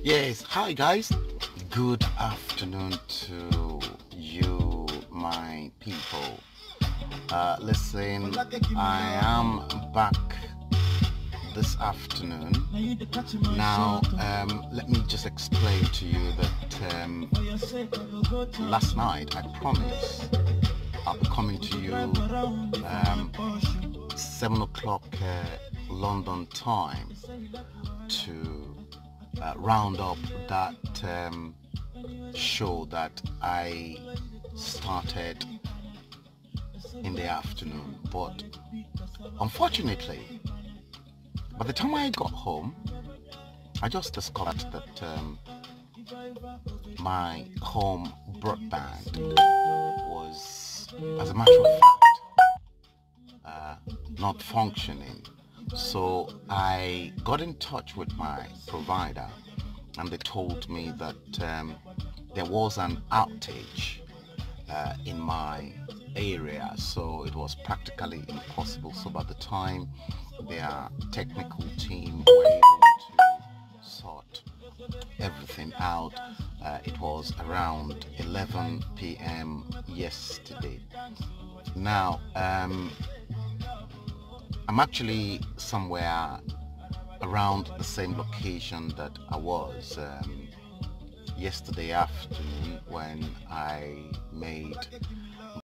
Yes, hi guys. Good afternoon to you, my people. Listen, I am back this afternoon. Now, let me just explain to you that last night I promised I'll be coming to you 7 o'clock London time to round up that show that I started in the afternoon, but unfortunately by the time I got home I just discovered that my home broadband was, as a matter of fact, not functioning. So I got in touch with my provider and they told me that there was an outage in my area, so it was practically impossible. So by the time their technical team were able to sort everything out, it was around 11 p.m. yesterday. Now I'm actually somewhere around the same location that I was yesterday afternoon when I made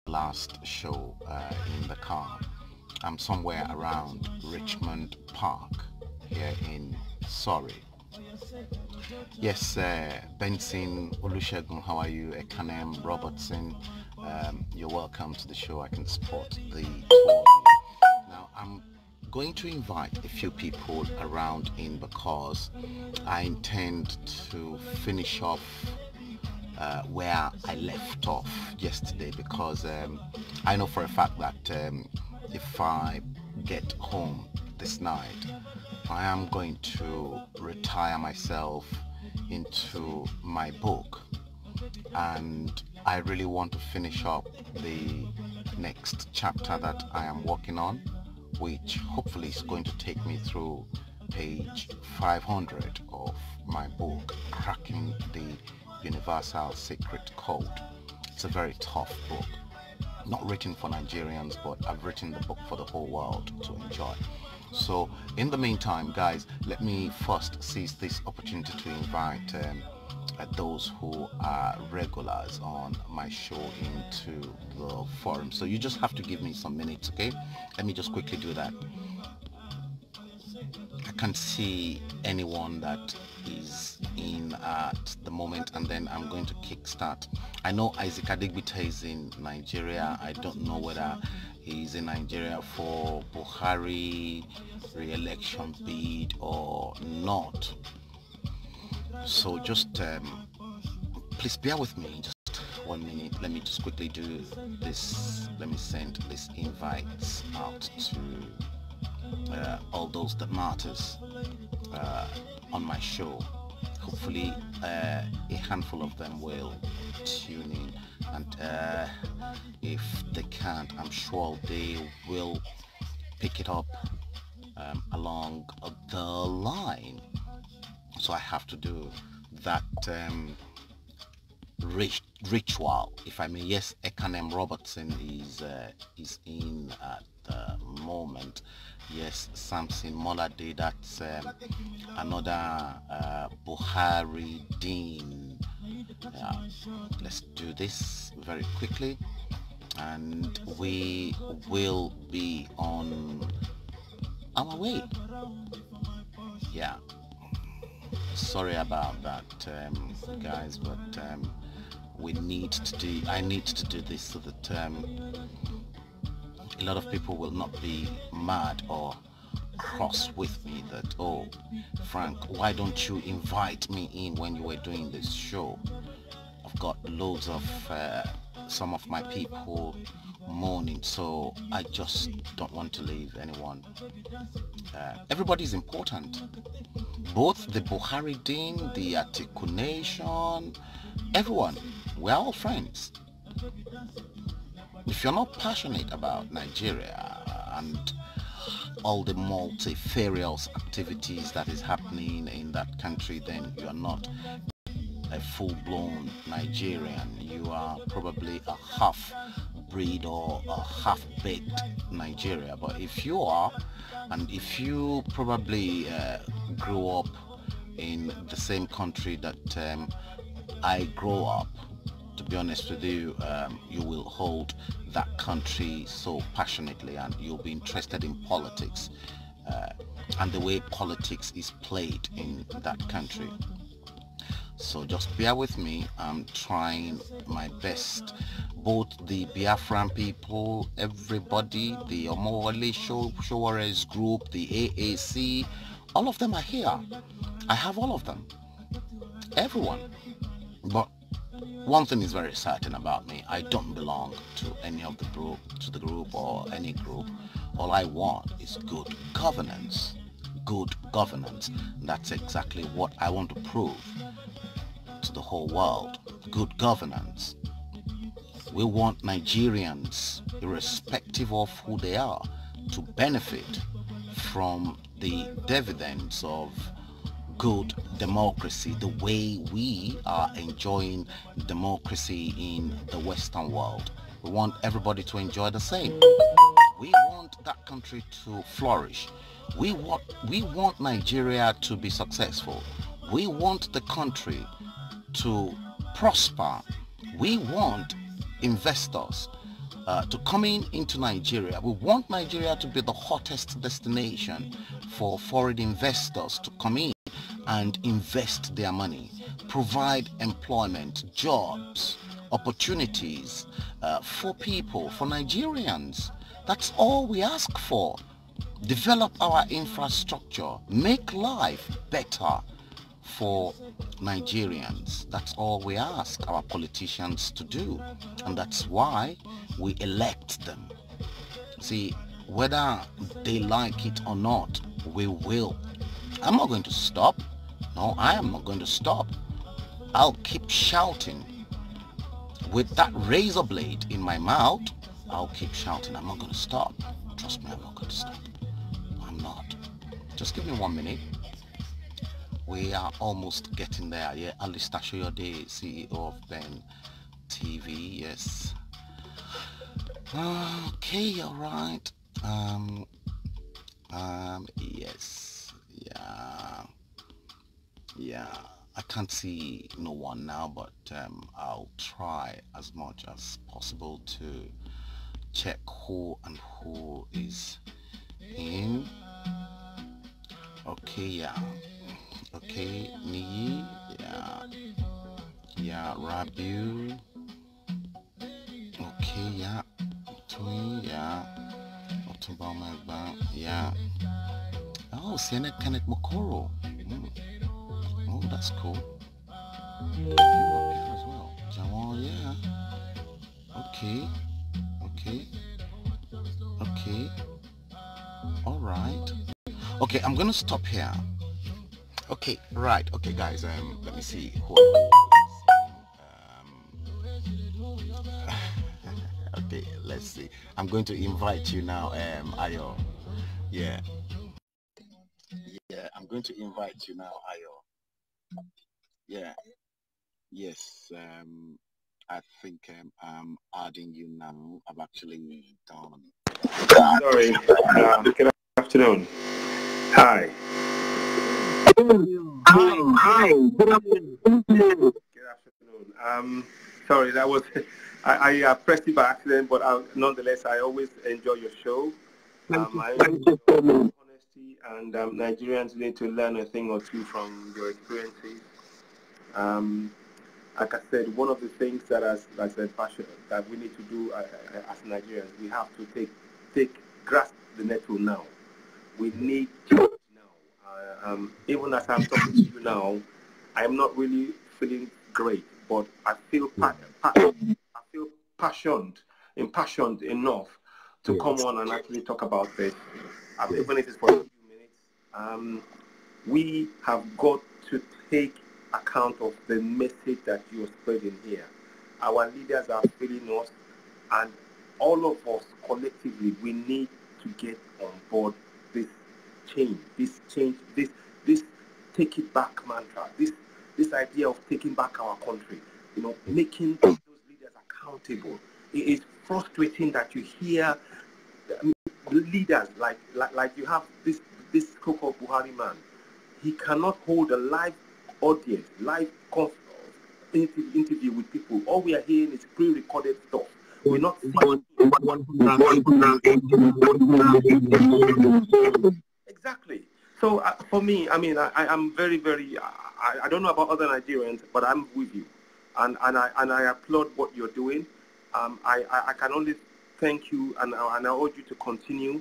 the last show in the car. I'm somewhere around Richmond Park here in Surrey. Yes, Benson, Olusegun, how are you? Ekanem, Robertson, you're welcome to the show. I can support the two of you. Now, I'm going to invite a few people around in because I intend to finish off where I left off yesterday, because I know for a fact that if I get home this night, I am going to retire myself into my book, and I really want to finish up the next chapter that I am working on, which hopefully is going to take me through page 500 of my book, Cracking the Universal Secret Code. It's a very tough book, not written for Nigerians, but I've written the book for the whole world to enjoy. So in the meantime, guys, let me first seize this opportunity to invite those who are regulars on my show into the forum. So you just have to give me some minutes, okay? Let me just quickly do that. I can't see anyone that is in at the moment, and then I'm going to kickstart. I know Isaac Adigbite is in Nigeria. I don't know whether he's in Nigeria for Buhari re-election bid or not. So just please bear with me just 1 minute. Let me just quickly do this. Let me send these invites out to all those that matters on my show. Hopefully a handful of them will tune in, and if they can't, I'm sure they will pick it up along the line. So I have to do that ritual, if I may. Yes, Ekanem Robertson is in at the moment. Yes, Samson Molade, that's another Buhari Dean. Let's do this very quickly and we will be on our way. Yeah, sorry about that, guys, but I need to do this so that a lot of people will not be mad or cross with me that, oh Frank, why don't you invite me in when you were doing this show? I've got loads of some of my people mourning, so I just don't want to leave anyone. Everybody is important, both the Buhari Dean, the Atiku Nation, everyone. We're all friends. If you're not passionate about Nigeria and all the multifarious activities that is happening in that country, then you are not a full-blown Nigerian. You are probably a half-breed or a half-baked Nigeria. But if you are, and if you probably grew up in the same country that I grew up, to be honest with you, you will hold that country so passionately, and you'll be interested in politics and the way politics is played in that country. So just bear with me. I'm trying my best. Both the Biafran people, everybody, the Omowale Showares group, the AAC, all of them are here. I have all of them, everyone. But one thing is very certain about me: I don't belong to any of the group or any group. All I want is good governance. Good governance. That's exactly what I want to prove to the whole world. Good governance. We want Nigerians, irrespective of who they are, to benefit from the dividends of good democracy, the way we are enjoying democracy in the Western world. We want everybody to enjoy the same. We want that country to flourish. We want Nigeria to be successful. We want the country to prosper. We want investors to come into Nigeria. We want Nigeria to be the hottest destination for foreign investors to come in and invest their money, provide employment, jobs, opportunities for people, for Nigerians. That's all we ask for. Develop our infrastructure, make life better for Nigerians. That's all we ask our politicians to do, and that's why we elect them. See, whether they like it or not, we will. I'm not going to stop. No, I am not going to stop. I'll keep shouting with that razor blade in my mouth. I'll keep shouting. I'm not going to stop. Trust me, I'm not going to stop. I'm not. Just give me 1 minute. We are almost getting there. Yeah, Alistair Shoyode, CEO of Ben TV. Yes. Okay, all right. Yes. Yeah. I can't see no one now, but I'll try as much as possible to check who and who is in. Okay, yeah. Okay, Niyi, yeah, Rabu, okay, yeah, Twin, yeah, Otumba, yeah. Oh, Sienna Kenneth Mokoro. Oh, that's cool. You up here as well. Jamal, yeah. Okay. All right. Okay, I'm gonna stop here. Okay, right. Okay, guys. Let me see who. Okay, let's see. I'm going to invite you now, Ayo. Yeah. I'm going to invite you now, Ayo. Yeah. Yes. I think I'm adding you now. I've actually done. Sorry. Good afternoon. Hi. Hi. Good afternoon. Good afternoon. Sorry, that was I pressed it by accident, but nonetheless, I always enjoy your show. I enjoy your honesty, and Nigerians need to learn a thing or two from your experiences. Like I said, one of the things that that we need to do as Nigerians, we have to grasp the nettle now. We need change now. Even as I'm talking to you now, I'm not really feeling great, but I feel impassioned enough to come on and actually talk about this. Even if it's for a few minutes, we have got to take account of the message that you're spreading here. Our leaders are failing us, and all of us collectively, we need to get on board this change, this take it back mantra, this idea of taking back our country, you know, making those leaders accountable. It is frustrating that you hear leaders like you have this so-called Buhari man. He cannot hold a live audience, live interview with people. All we are hearing is pre-recorded stuff. We're not seeing exactly. So for me, I mean, I'm very, very. I don't know about other Nigerians, but I'm with you, and I applaud what you're doing. I can only thank you, and I urge you to continue.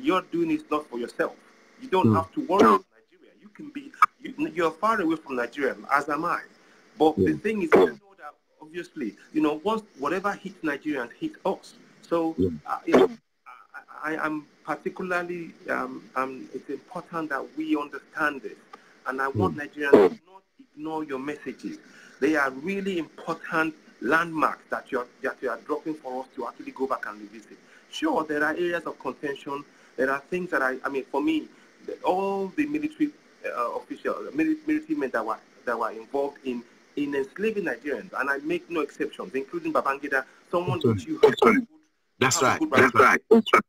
You're doing this not for yourself. You don't have to worry about Nigeria. You can be. You're far away from Nigeria, as am I. But the thing is, you know that obviously, you know, once whatever hits Nigerians hits us. So, you know, I am particularly. It's important that we understand this, and I want Nigerians to not ignore your messages. They are really important landmarks that you are dropping for us to actually go back and revisit. Sure, there are areas of contention. There are things that I mean, for me, all the military officials, military men that were involved in enslaving Nigerians, and I make no exceptions, including Babangida, someone which you have good. That's right.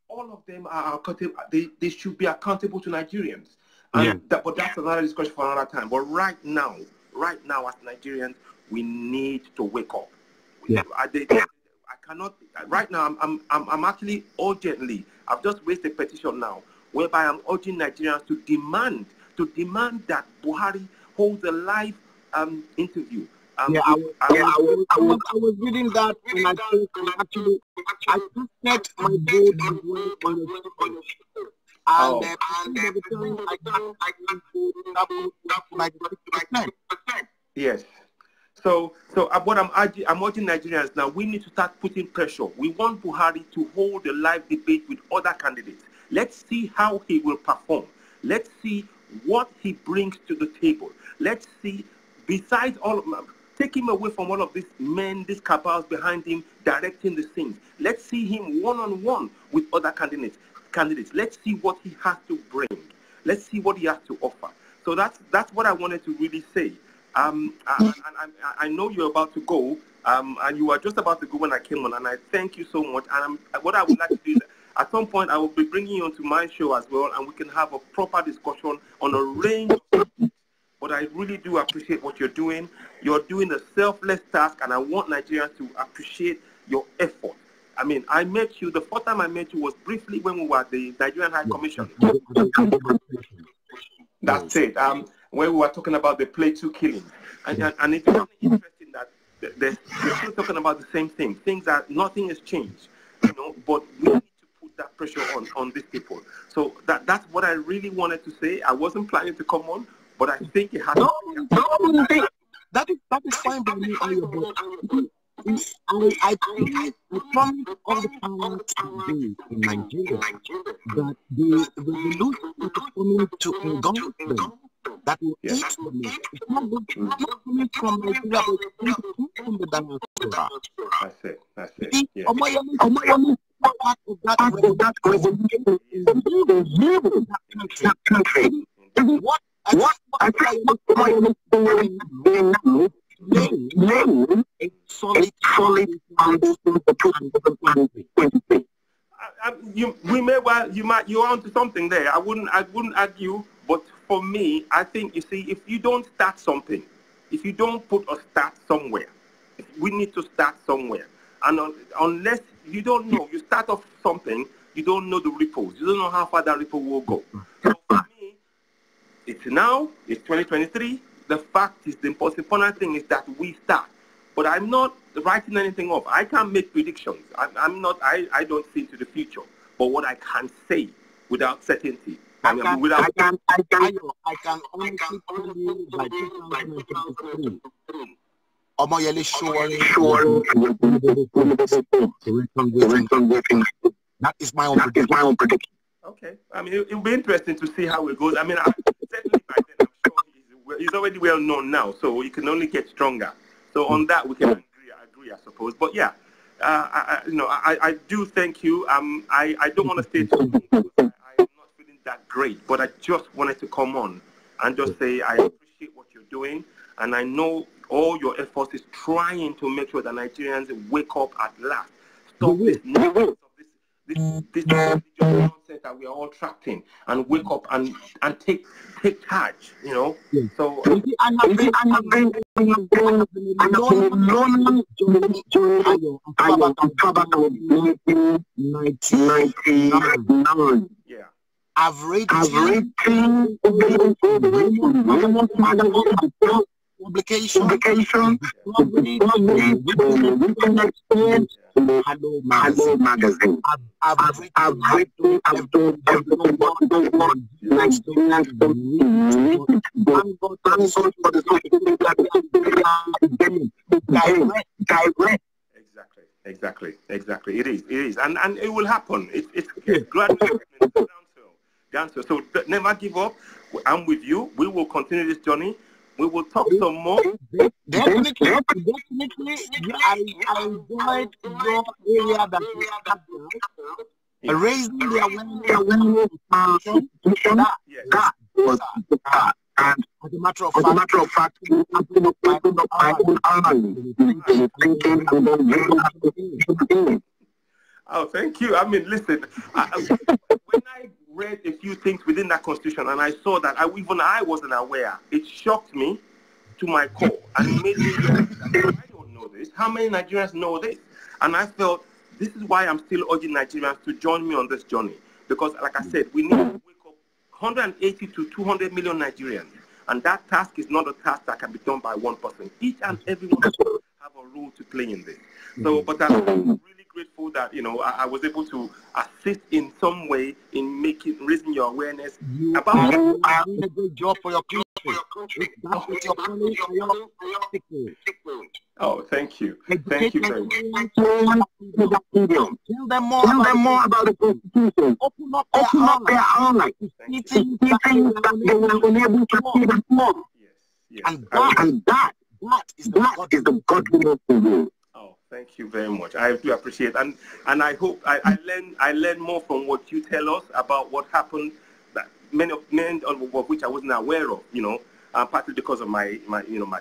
All of them are accountable. They should be accountable to Nigerians. And but that's another discussion for another time. But right now, as Nigerians, we need to wake up. I cannot. Right now, I'm actually urgently. I've just raised a petition now, whereby I'm urging Nigerians to demand that Buhari holds a live interview. I was reading that, and I think actually I set my board and yes. So what I'm urging Nigerians now, we need to start putting pressure. We want Buhari to hold a live debate with other candidates. Let's see how he will perform. Let's see what he brings to the table. Let's see, besides all of them, take him away from all of these men, these cabals behind him, directing the things. Let's see him one-on-one with other candidates. Let's see what he has to bring. Let's see what he has to offer. So that's what I wanted to really say. I know you're about to go, and you were just about to go when I came on, and I thank you so much. And what I would like to do is, at some point, I will be bringing you onto my show as well, and we can have a proper discussion on a range of topics. But I really do appreciate what you're doing. You're doing a selfless task, and I want Nigerians to appreciate your effort. I mean, I met you, the first time I met you was briefly when we were at the Nigerian High Commission. That's it. Where we were talking about the Plateau killing. And it's really interesting that they're still talking about the same thing. Things that nothing has changed, you know, but we need to put that pressure on these people. So that's what I really wanted to say. I wasn't planning to come on, but I think it has to. That is fine by me. I promise all the power today in Nigeria that the revolution is coming to engulf them. That will eat them. It's not coming from Nigeria, but it's coming from the diaspora. That's it. Yeah. Part of that revolution is living that country. What I try to do now, name a solid foundation for the country. You're onto something there. I wouldn't argue, but for me, I think, you see, if you don't start something, if you don't put a start somewhere, we need to start somewhere. And unless you don't know, you start off something, you don't know the ripples. You don't know how far that ripple will go. So for me, it's now, it's 2023. The fact is, the most important thing is that we start. But I'm not writing anything off. I can't make predictions. I don't see into the future. But what I can say without certainty, I can honestly tell you by 2023. Omoyele that is my own prediction. Okay. I mean, it'll be interesting to see how it goes. I mean, certainly by then, I'm sure he's already well known now, so he can only get stronger. So on that, we can agree, I suppose. But yeah, I do thank you. I don't want to stay too long because I am not feeling that great, but I just wanted to come on and just say I appreciate what you're doing, and I know all your efforts is trying to make sure that Nigerians wake up at last. Stop this nonsense of this religious nonsense that we are all trapped in, and wake up and take charge. So yeah. I've read publication. Hello magazine. I've written Exactly. It is, and it will happen. It's gradually down to. So never give up. I'm with you. We will continue this journey. We will talk some more. Definitely. I enjoyed your area that you had there. Raising the awareness that was and as a matter of fact, oh, thank you. I mean, listen, when I read a few things within that constitution and I saw that I wasn't aware, it shocked me to my core and it made me realize that I don't know this. How many Nigerians know this? And I felt this is why I'm still urging Nigerians to join me on this journey. Because, like I said, we need to wake up 180 to 200 million Nigerians. And that task is not a task that can be done by one person. Each and every one of us have a role to play in this. So, but I'm really grateful that, I was able to assist in some way in raising your awareness about doing a good job for your country. Oh, thank you. Thank you very much. Tell them more about the Constitution. Open up their eyes. Yes. And that is the godliness of you. Oh, thank you very much. I do appreciate it. And I hope I learn more from what you tell us about what happened, that many of which I wasn't aware of, partly because of my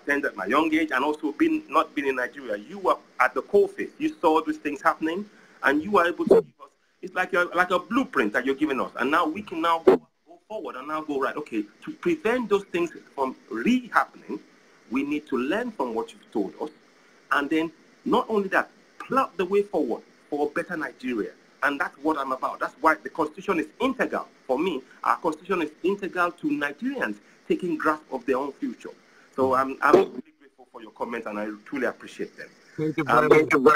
tender at my young age, and also not being in Nigeria. You were at the coalface. You saw these things happening, and you were able to give us. It's like a blueprint that you're giving us, and now we can now go forward and now go right. Okay, to prevent those things from re-happening, we need to learn from what you've told us, and then not only that, plot the way forward for a better Nigeria. And that's what I'm about. That's why the Constitution is integral. For me, our Constitution is integral to Nigerians taking grasp of their own future. So I'm really grateful for your comments, and I truly appreciate them. Thank you very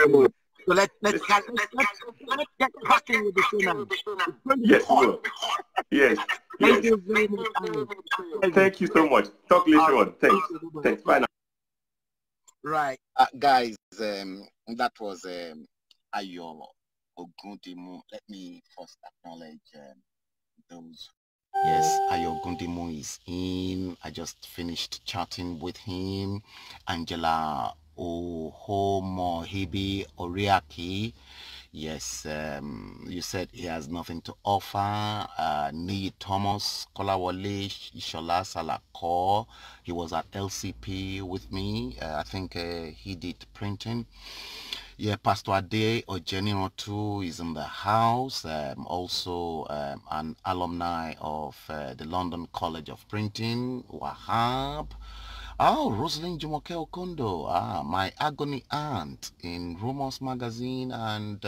much. So let's get cracking with the show now. Yes, we will. Yes. Thank you very much. Thank you so much. Talk later on. Thanks. Bye now. Right. Guys, that was Ayo Ogundimu. Let me first acknowledge those. Yes, Ayo Ogundimu is in. I just finished chatting with him. Angela Ohomohibi Oriaki. Yes, you said he has nothing to offer. Nii Thomas, Kolawole Ishola Salako, he was at LCP with me. I think he did printing. Yeah, Pastor Ade Ojeniro too is in the house. Also an alumni of the London College of Printing, Wahab. Oh, Rosalind Jumoke Okondo, my agony aunt in Rumors Magazine and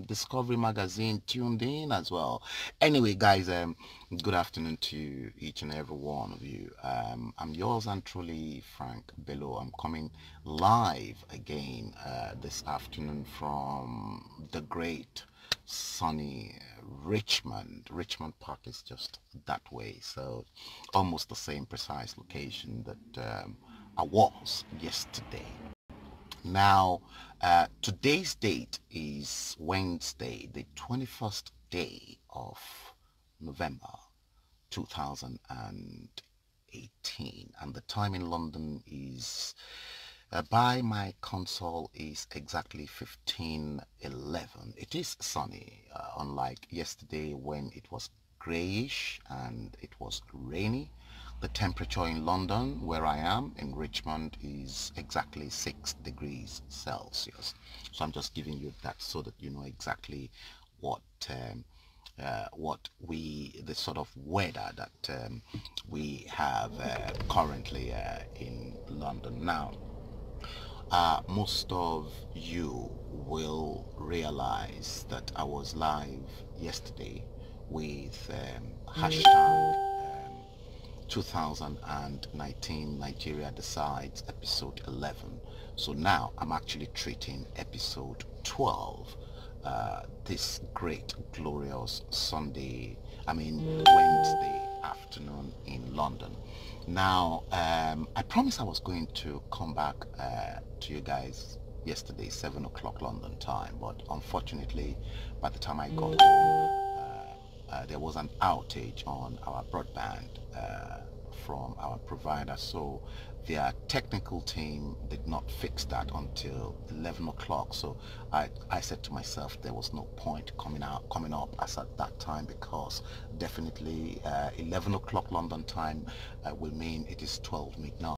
Discovery Magazine tuned in as well. Anyway, guys, good afternoon to each and every one of you. I'm yours and truly, Frank Bello. I'm coming live again this afternoon from the great sunny Richmond. Richmond Park is just that way, so almost the same precise location that I was yesterday. Now, today's date is Wednesday, the 21st day of November 2018, and the time in London is By my console is exactly 15:11. It is sunny, unlike yesterday when it was grayish and it was rainy. The temperature in London, where I am, in Richmond, is exactly 6 degrees Celsius. So I'm just giving you that so that you know exactly what the sort of weather that we have currently in London now. Most of you will realize that I was live yesterday with hashtag 2019 Nigeria Decides episode 11. So now I'm actually treating episode 12 this great glorious Wednesday afternoon in London. Now I promised I was going to come back to you guys yesterday 7 o'clock London time, but unfortunately by the time I got home there was an outage on our broadband from our provider, so their technical team did not fix that until 11 o'clock. So I said to myself there was no point coming up as at that time, because definitely 11 o'clock London time will mean it is 12 midnight,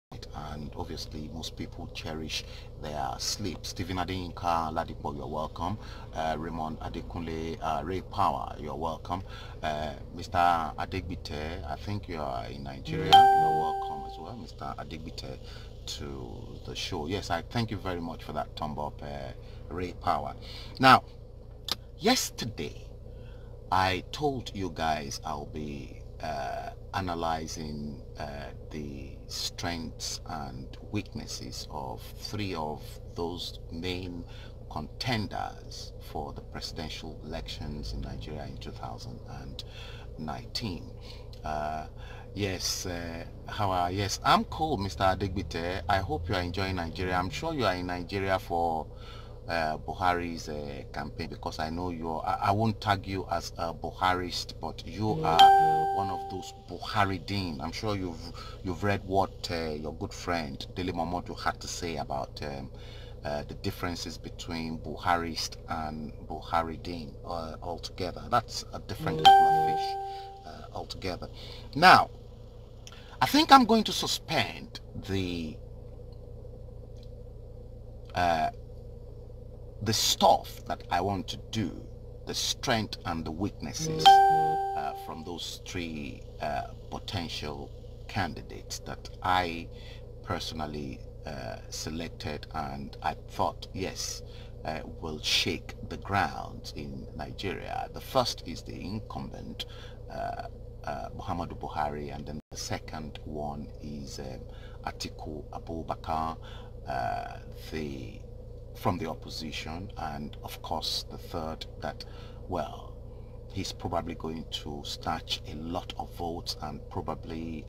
and obviously most people cherish their sleep. Stephen Adeyinka Ladipo, you're welcome. Raymond Adekunle, Ray Power, you're welcome. Mr. Adegbite, I think you are in Nigeria, you're welcome as well, Mr. Adegbite, to the show. Yes, I thank you very much for that thumb up, Ray Power. Now, yesterday I told you guys I'll be analyzing the strengths and weaknesses of 3 of those main contenders for the presidential elections in Nigeria in 2019. Yes, yes, I'm cool, Mr. Adegbite. I hope you are enjoying Nigeria. I'm sure you are in Nigeria for Buhari's campaign, because I know I won't tag you as a Buharist, but you are one of those Buharideen. I'm sure you've read what your good friend Dele Momodu had to say about the differences between Buharist and Buharideen altogether. That's a different kettle of fish altogether. Now, I think I'm going to suspend the stuff that I want to do, the strength and the weaknesses from those 3 potential candidates that I personally selected, and I thought, yes, will shake the ground in Nigeria. The first is the incumbent Muhammadu Buhari, and then the second one is Atiku Abubakar, from the opposition, and of course the third that, well, he's probably going to snatch a lot of votes and probably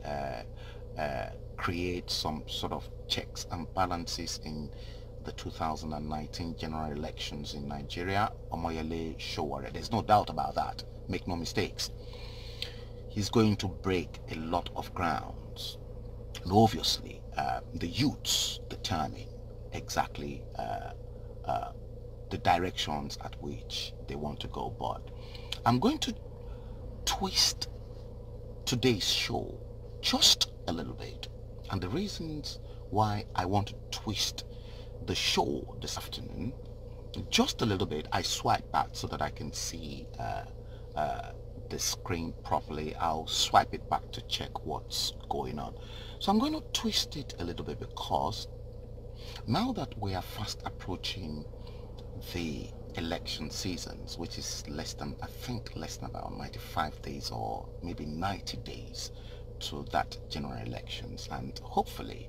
create some sort of checks and balances in the 2019 general elections in Nigeria. Omoyele Sowore, there's no doubt about that, make no mistakes. He's going to break a lot of grounds, and obviously the youths determine exactly the directions at which they want to go. But I'm going to twist today's show just a little bit, and the reasons why I want to twist the show this afternoon just a little bit, I swipe back so that I can see the screen properly. I'll swipe it back to check what's going on. So I'm going to twist it a little bit, because now that we are fast approaching the election seasons, which is less than about 95 days or maybe 90 days to that general elections, and hopefully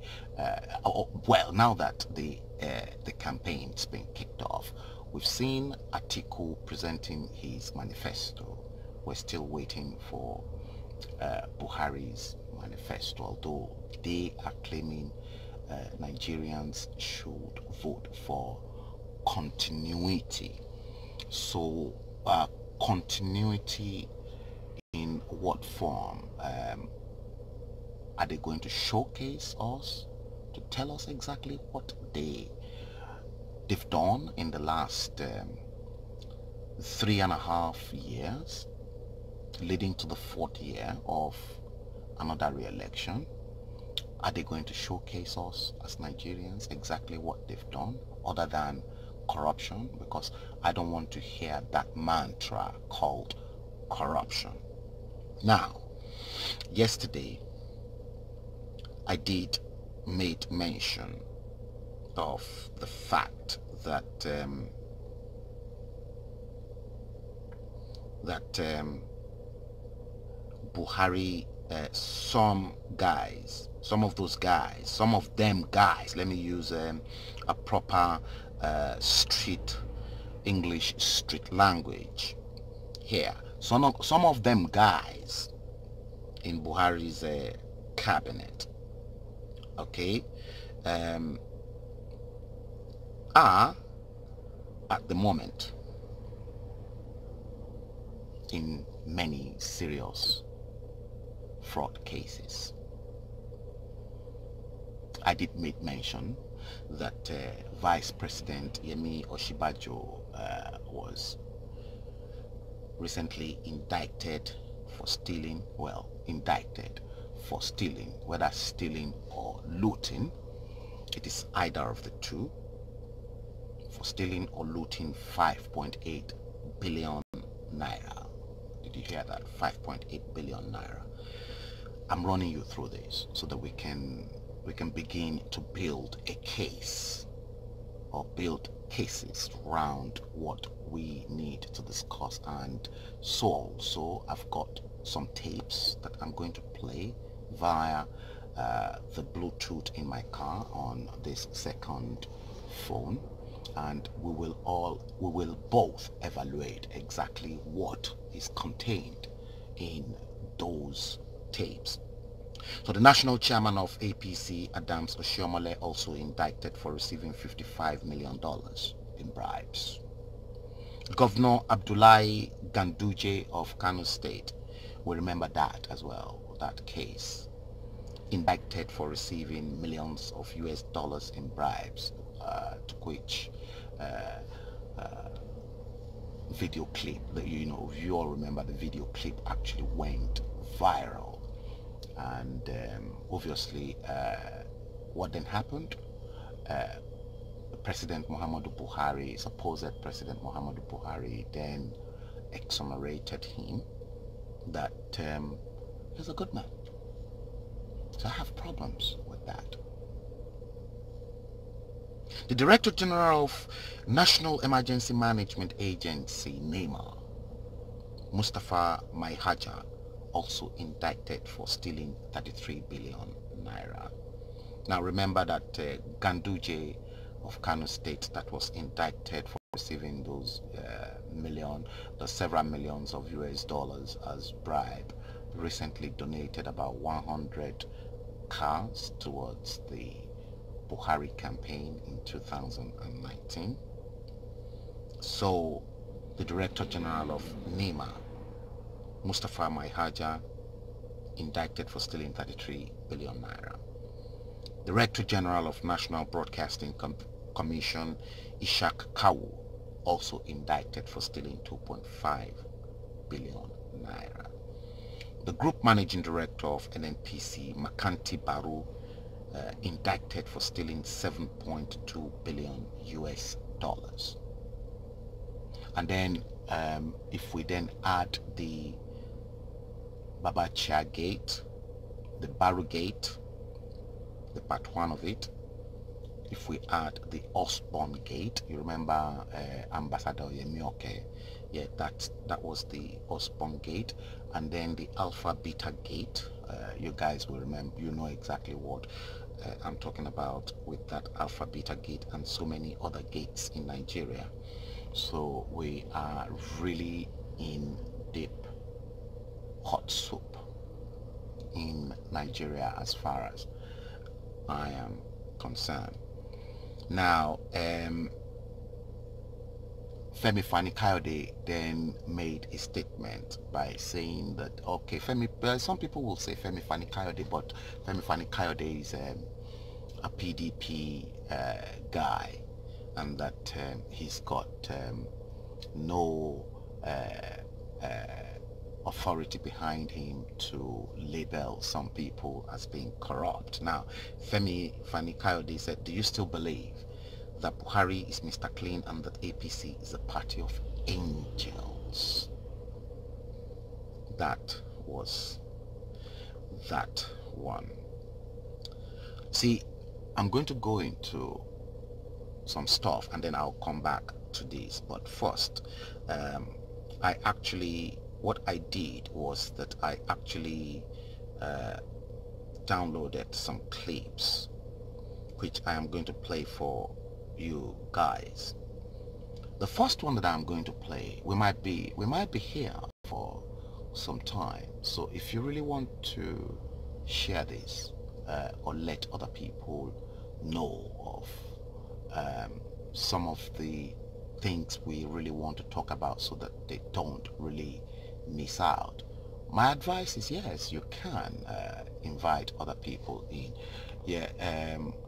well, now that the campaign's been kicked off, we've seen Atiku presenting his manifesto. We're still waiting for Buhari's manifesto, although they are claiming Nigerians should vote for continuity. So continuity in what form? Are they going to showcase us to tell us exactly what they've done in the last 3.5 years, leading to the 4th year of another re-election. Are they going to showcase us as Nigerians exactly what they've done other than corruption? Because I don't want to hear that mantra called corruption. Now, yesterday I did make mention of the fact that Buhari, some of them guys, let me use a proper street English, street language here. Some of them guys in Buhari's cabinet, okay, are at the moment in many serious fraud cases. I did make mention that Vice President Yemi Osinbajo was recently indicted for stealing, whether stealing or looting. It is either of the two. For stealing or looting 5.8 billion naira. Did you hear that? 5.8 billion naira. I'm running you through this so that we can begin to build a case, or build cases around what we need to discuss. And so I've got some tapes that I'm going to play via the Bluetooth in my car on this second phone, and we will both evaluate exactly what is contained in those tapes. So the national chairman of APC, Adams Oshiomhole, also indicted for receiving $55 million in bribes. Governor Abdullahi Ganduje of Kano State, we remember that as well, that case, indicted for receiving millions of US dollars in bribes, to which video clip that, you all remember, the video clip actually went viral. And obviously what then happened, President Muhammadu Buhari, supposed President Muhammadu Buhari, then exonerated him that he's a good man. So I have problems with that. The Director General of National Emergency Management Agency, NEMA, Mustafa Maihaja, also indicted for stealing 33 billion naira. Now remember that Ganduje of Kano State, that was indicted for receiving those several millions of US dollars as bribe, recently donated about 100 cars towards the Buhari campaign in 2019. So the Director General of NEMA, Mustafa Maihaja, indicted for stealing 33 billion naira. Director General of National Broadcasting Commission, Ishak Kawu, also indicted for stealing 2.5 billion naira. The Group Managing Director of NNPC, Makanti Baru, indicted for stealing 7.2 billion US dollars. And then if we then add the Babachia Gate, the Baru Gate, the part 1 of it, if we add the Osborne Gate, you remember Ambassador Yemioke, yeah, that was the Osborne Gate, and then the Alpha Beta Gate, you guys will remember, you know exactly what I'm talking about with that Alpha Beta Gate and so many other gates in Nigeria. So we are really in deep hot soup in Nigeria as far as I am concerned. Now Femi Fani-Kayode then made a statement by saying that, okay, some people will say Femi Fani-Kayode, but Femi Fani-Kayode is a PDP guy, and that he's got no authority behind him to label some people as being corrupt. Now, Femi Fani-Kayode said, do you still believe that Buhari is Mr. Clean and that APC is a party of angels? That was that one. See, I'm going to go into some stuff and then I'll come back to this, but first what I did was that I actually downloaded some clips which I am going to play for you guys. The first one that I'm going to play, we might be here for some time, so if you really want to share this or let other people know of some of the things we really want to talk about so that they don't really miss out, my advice is, yes, you can invite other people in.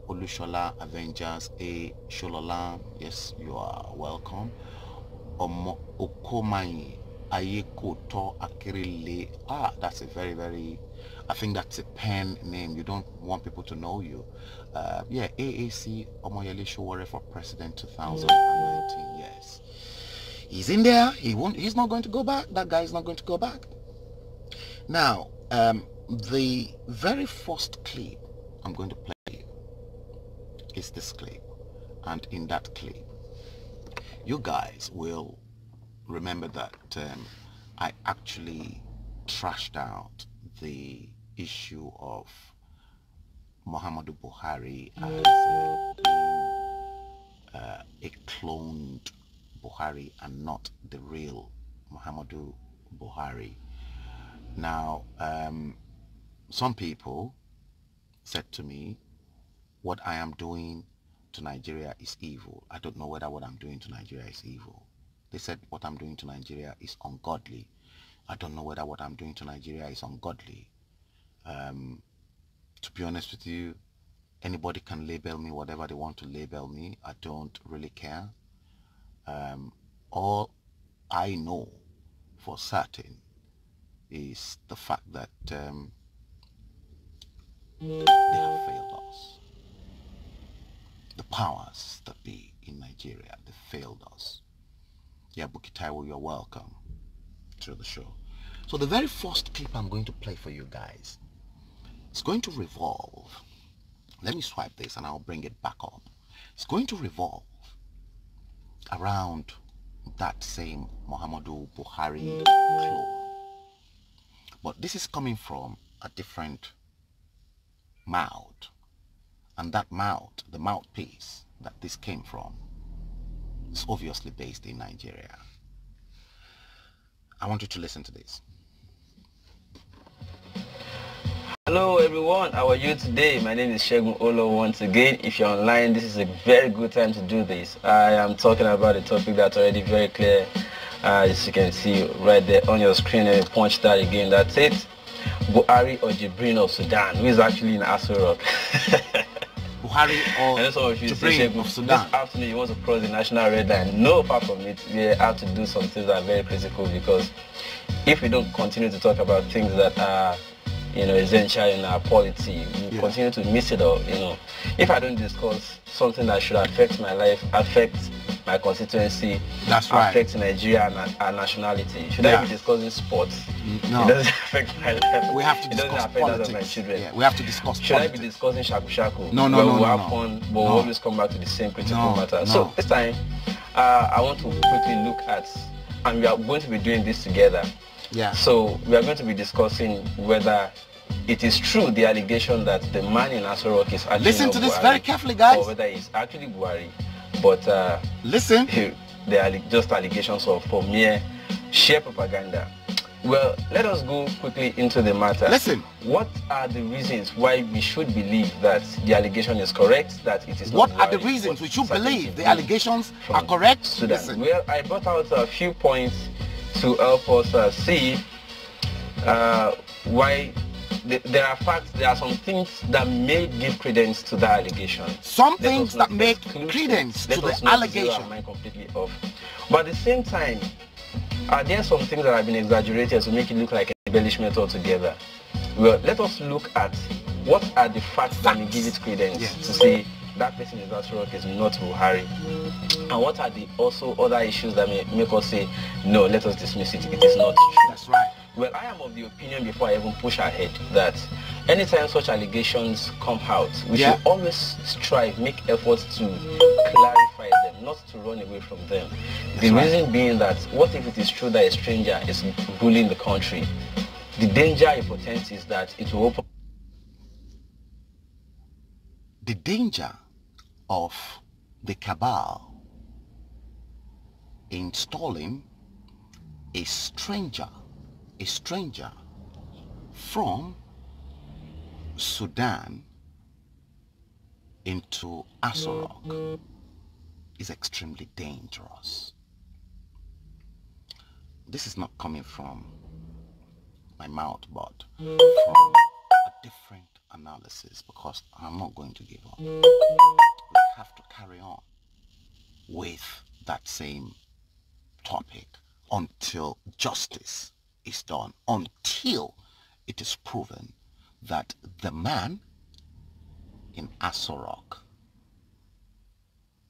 Olushola Avengers, A Sholola, yes, you are welcome. Okomai Ayekoto Akirile, that's a very, I think that's a pen name. You don't want people to know you. AAC Omoyele Sowore for President 2019. Yes, he's in there. He's not going to go back. That guy is not going to go back. Now, the very first clip I'm going to play is this clip, and in that clip, you guys will remember that I actually trashed out the issue of Muhammadu Buhari as a cloned Buhari and not the real Muhammadu Buhari. Now, some people said to me, what I am doing to Nigeria is evil. I don't know whether what I'm doing to Nigeria is evil. They said what I'm doing to Nigeria is ungodly. I don't know whether what I'm doing to Nigeria is ungodly. To be honest with you, anybody can label me whatever they want to label me. I don't really care. All I know for certain is the fact that they have failed us. The powers that be in Nigeria, they failed us. Yeah, Bukky Taiwo, you're welcome to the show. So the very first clip I'm going to play for you guys, it's going to revolve. Let me swipe this and I'll bring it back up. It's going to revolve around that same Muhammadu Buhari clone. But this is coming from a different mouth. And that mouth, the mouthpiece that this came from, is obviously based in Nigeria. I want you to listen to this. Hello everyone, how are you today? My name is Segun Olo once again. If you're online, this is a very good time to do this. I am talking about a topic that's already very clear. As you can see right there on your screen, and punch that again, that's it. Buhari or Jibrin of Sudan, who is actually in Aso Rock. Buhari or Jibrin of Sudan. This afternoon he wants to cross the national red line. No, apart from it, we have to do some things that are very critical, because if we don't continue to talk about things that are, you know, essential in our polity, we continue to miss it all. You know, if I don't discuss something that should affect my life, affect my constituency, that's right, affect Nigeria and our nationality, should I be discussing sports? No, it doesn't affect my life. We have to discuss doesn't affect politics. That of my children. Yeah, we have to discuss should politics. I be discussing shaku shaku? No. We'll have fun, but we'll always come back to the same critical matter. So this time, I want to quickly look at, and we are going to be doing this together. Yeah. So we are going to be discussing whether it is true, the allegation that the man in Aso Rock is actually listen to this Buhari, very carefully, guys, or whether he's actually Buhari, but listen, they are just allegations for mere sheer propaganda. Well, let us go quickly into the matter. Listen, what are the reasons why we should believe that the allegation is correct, that it is not what Buhari, are the reasons we should believe the allegations are correct? Sudan. Listen. Well, I brought out a few points to help us see why there are facts, there are some things that may give credence to the allegation. Some things that make credence to the allegation. Mind completely off. But at the same time, are there some things that have been exaggerated to make it look like an embellishment altogether? Well, let us look at what are the facts that may give it credence to say that person in Aso Rock is not Buhari, and what are the also other issues that may make us say no, let us dismiss it, it is not true. That's right. Well, I am of the opinion, before I even push ahead, that anytime such allegations come out, we should always strive, make efforts to clarify them, not to run away from them. The reason being that, what if it is true that a stranger is ruling the country? The danger it portends is that it will open. The danger of the cabal installing a stranger from Sudan into Aso Rock is extremely dangerous. This is not coming from my mouth, but from a different analysis, because I'm not going to give up. We have to carry on with that same topic until justice is done, until it is proven that the man in Aso Rock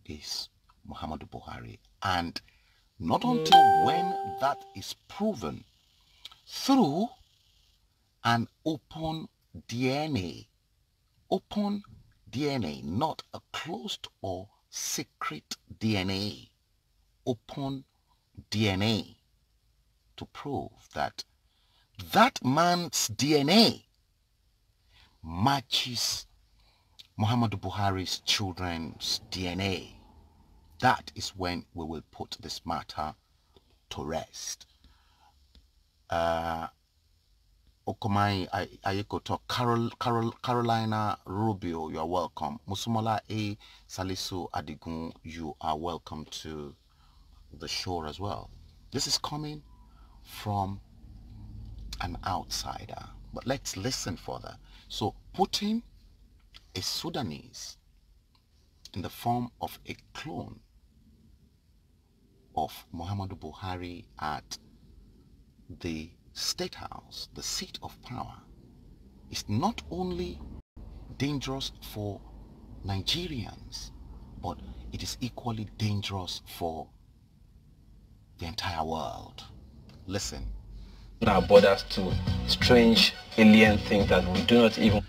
is Muhammadu Buhari, and not until when that is proven through an open DNA, not a closed or secret DNA, open DNA, to prove that that man's DNA matches Muhammadu Buhari's children's DNA. That is when we will put this matter to rest. Okomai Ayekoto, Carolina Rubio, you are welcome. Musumola A. Salisu Adigun, you are welcome to the show as well. This is coming from an outsider, but let's listen further. So putting a Sudanese in the form of a clone of Muhammadu Buhari at the State House, the seat of power, is not only dangerous for Nigerians, but it is equally dangerous for the entire world. Listen. Our borders to strange alien things that we do not even...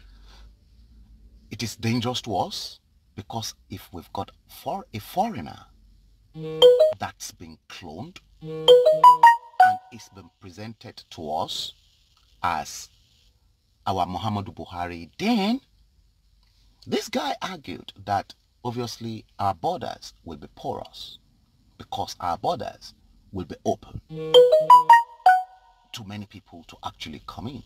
It is dangerous to us because if we've got a foreigner that's been cloned and it's been presented to us as our Muhammadu Buhari, then this guy argued that obviously our borders will be porous because our borders will be open to many people to actually come in.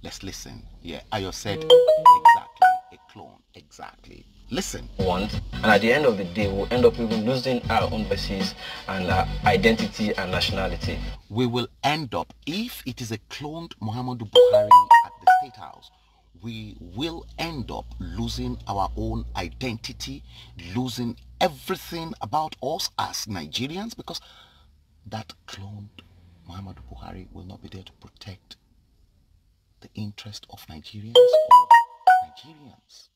Let's listen. Yeah, Ayo said exactly, a clone, exactly. Listen. And at the end of the day, we'll end up even losing our own voices and our identity and nationality. We will end up, if it is a cloned Muhammadu Buhari at the State House, we will end up losing our own identity, losing everything about us as Nigerians, because that cloned Muhammadu Buhari will not be there to protect the interest of Nigerians or Nigerians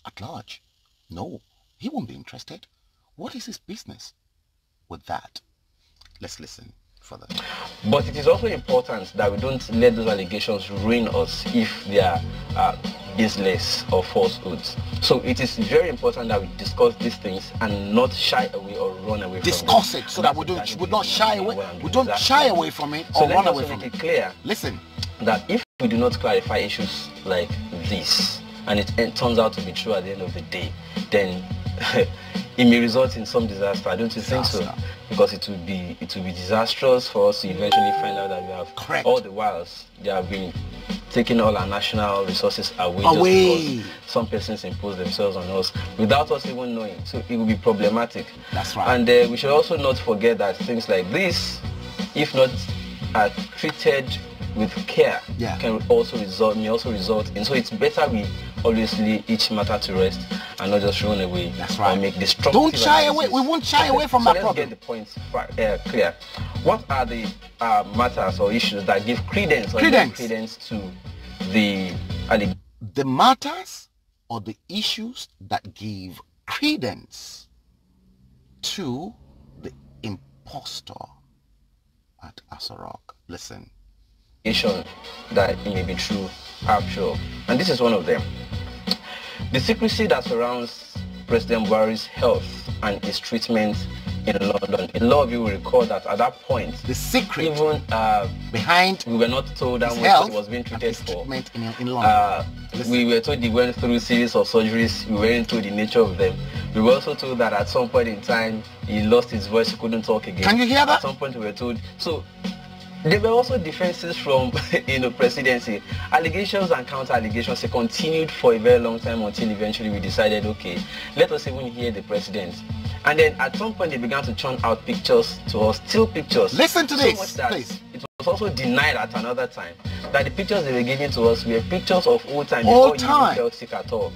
at large. No, he won't be interested. What is his business with that? Let's listen further. But it is also important that we don't let those allegations ruin us if they are baseless or falsehoods. So it is very important that we discuss these things and not shy away or run away from it. Discuss it so that we don't shy away. We don't shy away from it or run away from it. So let us make it clear. Listen. That if we do not clarify issues like this, and it turns out to be true at the end of the day, then it may result in some disaster. Don't you think so? Because it will be disastrous for us to eventually find out that we have all the whiles they have been taking all our national resources away just because some persons impose themselves on us without us even knowing. So it will be problematic. That's right. And we should also not forget that things like this, if not treated with care Yeah. may also result in. So it's better we always lay each matter to rest and not just run away. That's right. Or make destructive Don't shy away. analysis. We won't shy away from So that let's problem. get the points clear. What are the matters or issues that give credence to the allegation? The matters or the issues that give credence to the impostor at Asarok. Listen. That it may be true, actual. And this is one of them. The secrecy that surrounds President Buhari's health and his treatment in London. A lot of you will recall that at that point, the secret even behind we were not told how his much health he was being treated for. In London. We were told he went through a series of surgeries. We weren't told the nature of them. We were also told that at some point in time he lost his voice, he couldn't talk again. Can you hear that? At some point we were told. So there were also defenses from presidency. Allegations and counter allegations. They continued for a very long time until eventually we decided, okay, let us even hear the president. And then at some point they began to churn out pictures to us, still pictures. Listen to this, much that please. It was also denied at another time that the pictures they were giving to us were pictures of old time before he even felt sick at all.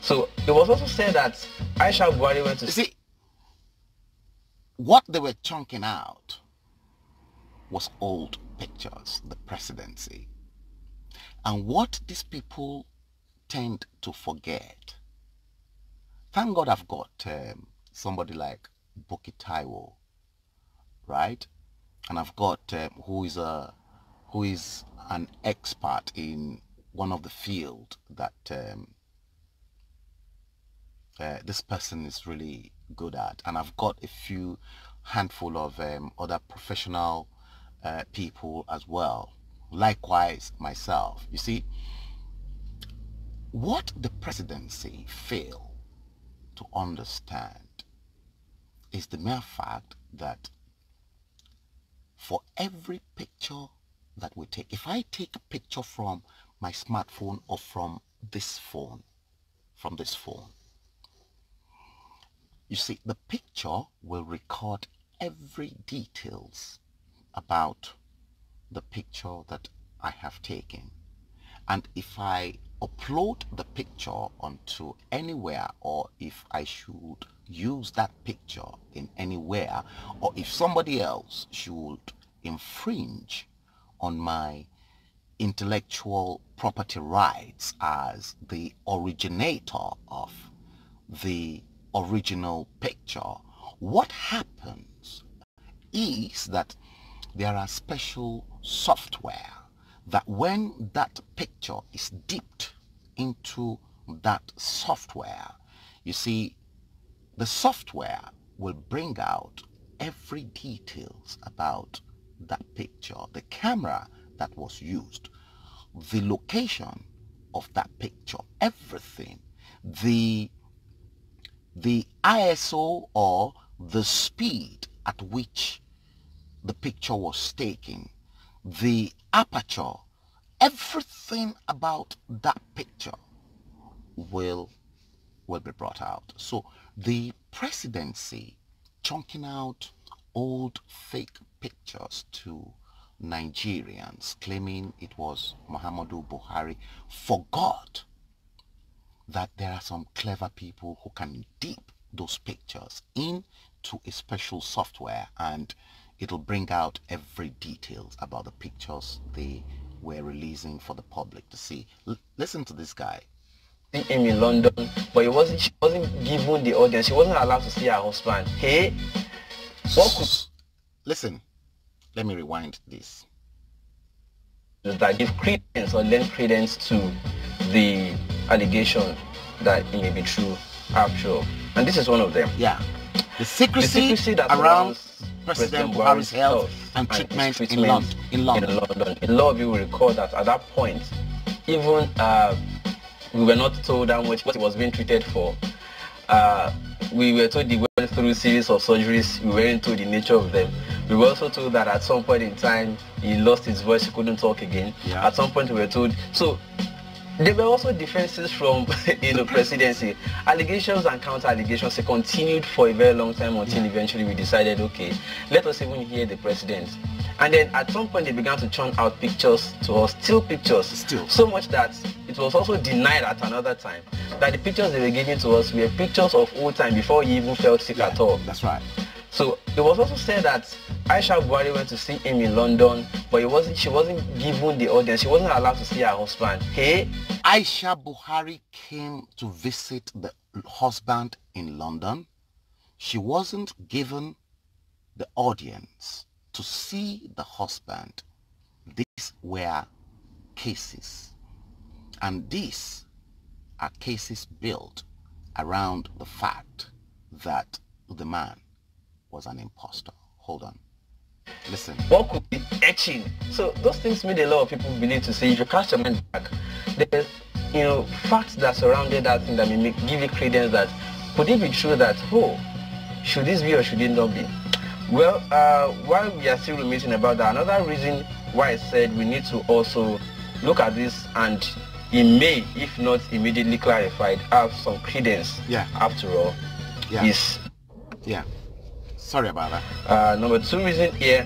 So it was also said that Aisha Buhari went to see what they were chunking out was old pictures, the presidency. And what these people tend to forget. Thank God I've got somebody like Buki Taiwo, right? And I've got who is an expert in one of the field that this person is really good at. And I've got a few handful of other professional people as well. Likewise myself. You see, what the presidency fail to understand is the mere fact that for every picture that we take, if I take a picture from my smartphone or from this phone, you see, the picture will record every details about the picture that I have taken. And if I upload the picture onto anywhere, or if I should use that picture in anywhere, or if somebody else should infringe on my intellectual property rights as the originator of the original picture, what happens is that there are special software that when that picture is dipped into that software, you see, the software will bring out every details about that picture, the camera that was used, the location of that picture, everything, the ISO or the speed at which the picture was taken, the aperture, everything about that picture will be brought out. So the presidency chunking out old fake pictures to Nigerians claiming it was Muhammadu Buhari forgot that there are some clever people who can dip those pictures into a special software and it'll bring out every details about the pictures they were releasing for the public to see. Listen to this guy. Him in London, but she wasn't given the audience. She wasn't allowed to see her husband. Hey, what could... Listen, let me rewind this. That give credence or lend credence to the allegation that it may be true, actual. And this is one of them. Yeah. The secrecy that around President Buhari's health and treatment in London. A lot of you will recall that at that point, even we were not told how much what he was being treated for. We were told he went through a series of surgeries. We weren't told the nature of them. We were also told that at some point in time he lost his voice, he couldn't talk again. Yeah. At some point we were told. So There were also defenses from presidency. Allegations and counter-allegations continued for a very long time until eventually we decided, okay, let us even hear the president. And then at some point they began to churn out pictures to us, still pictures. Still. So much that it was also denied at another time that the pictures they were giving to us were pictures of old time before he even felt sick at all. That's right. So it was also said that Aisha Buhari went to see him in London, but she wasn't given the audience. She wasn't allowed to see her husband. Hey, Aisha Buhari came to visit the husband in London. She wasn't given the audience to see the husband. These were cases. And these are cases built around the fact that the man was an imposter. Hold on. Listen. What could be etching? So those things made a lot of people believe to say, if you cast your mind back, there's facts that surrounded that thing that may give you credence that could it be true that, oh, should this be or should it not be? Well, while we are still ruminating about that, another reason why I said we need to also look at this and it may, if not immediately clarified, have some credence. Yeah. After all, is sorry about that. Number two reason here.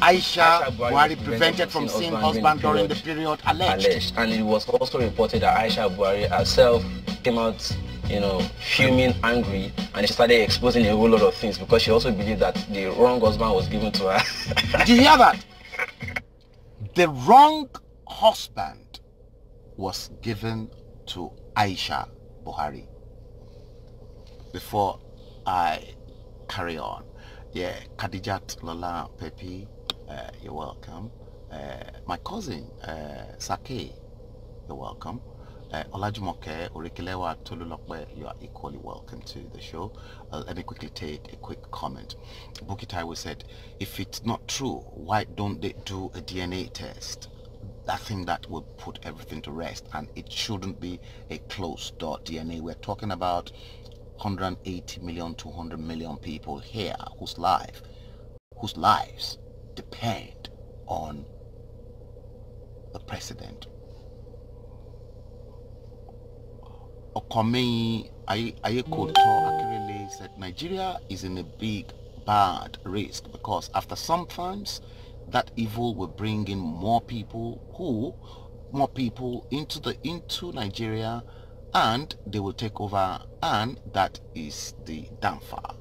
Aisha Buhari prevented from seeing husband during the period alleged. And it was also reported that Aisha Buhari herself came out, fuming, angry, and she started exposing a whole lot of things because she also believed that the wrong husband was given to her. Did you hear that? The wrong husband was given to Aisha Buhari. Before I carry on, Khadijat Lola Pepi, you're welcome. My cousin Sake, you're welcome. Olajumoke Orikilewa Tolulokwe, you are equally welcome to the show. Let me quickly take a quick comment. Bukitaiwo said, if it's not true, why don't they do a DNA test? That thing that will put everything to rest, and it shouldn't be a closed door DNA. We're talking about 180 million, 200 million people here whose lives depend on the president. Okomeyi Ayekoto Akirele said Nigeria is in a big bad risk because after sometimes that evil will bring in more people into Nigeria, and they will take over, and that is the downfall.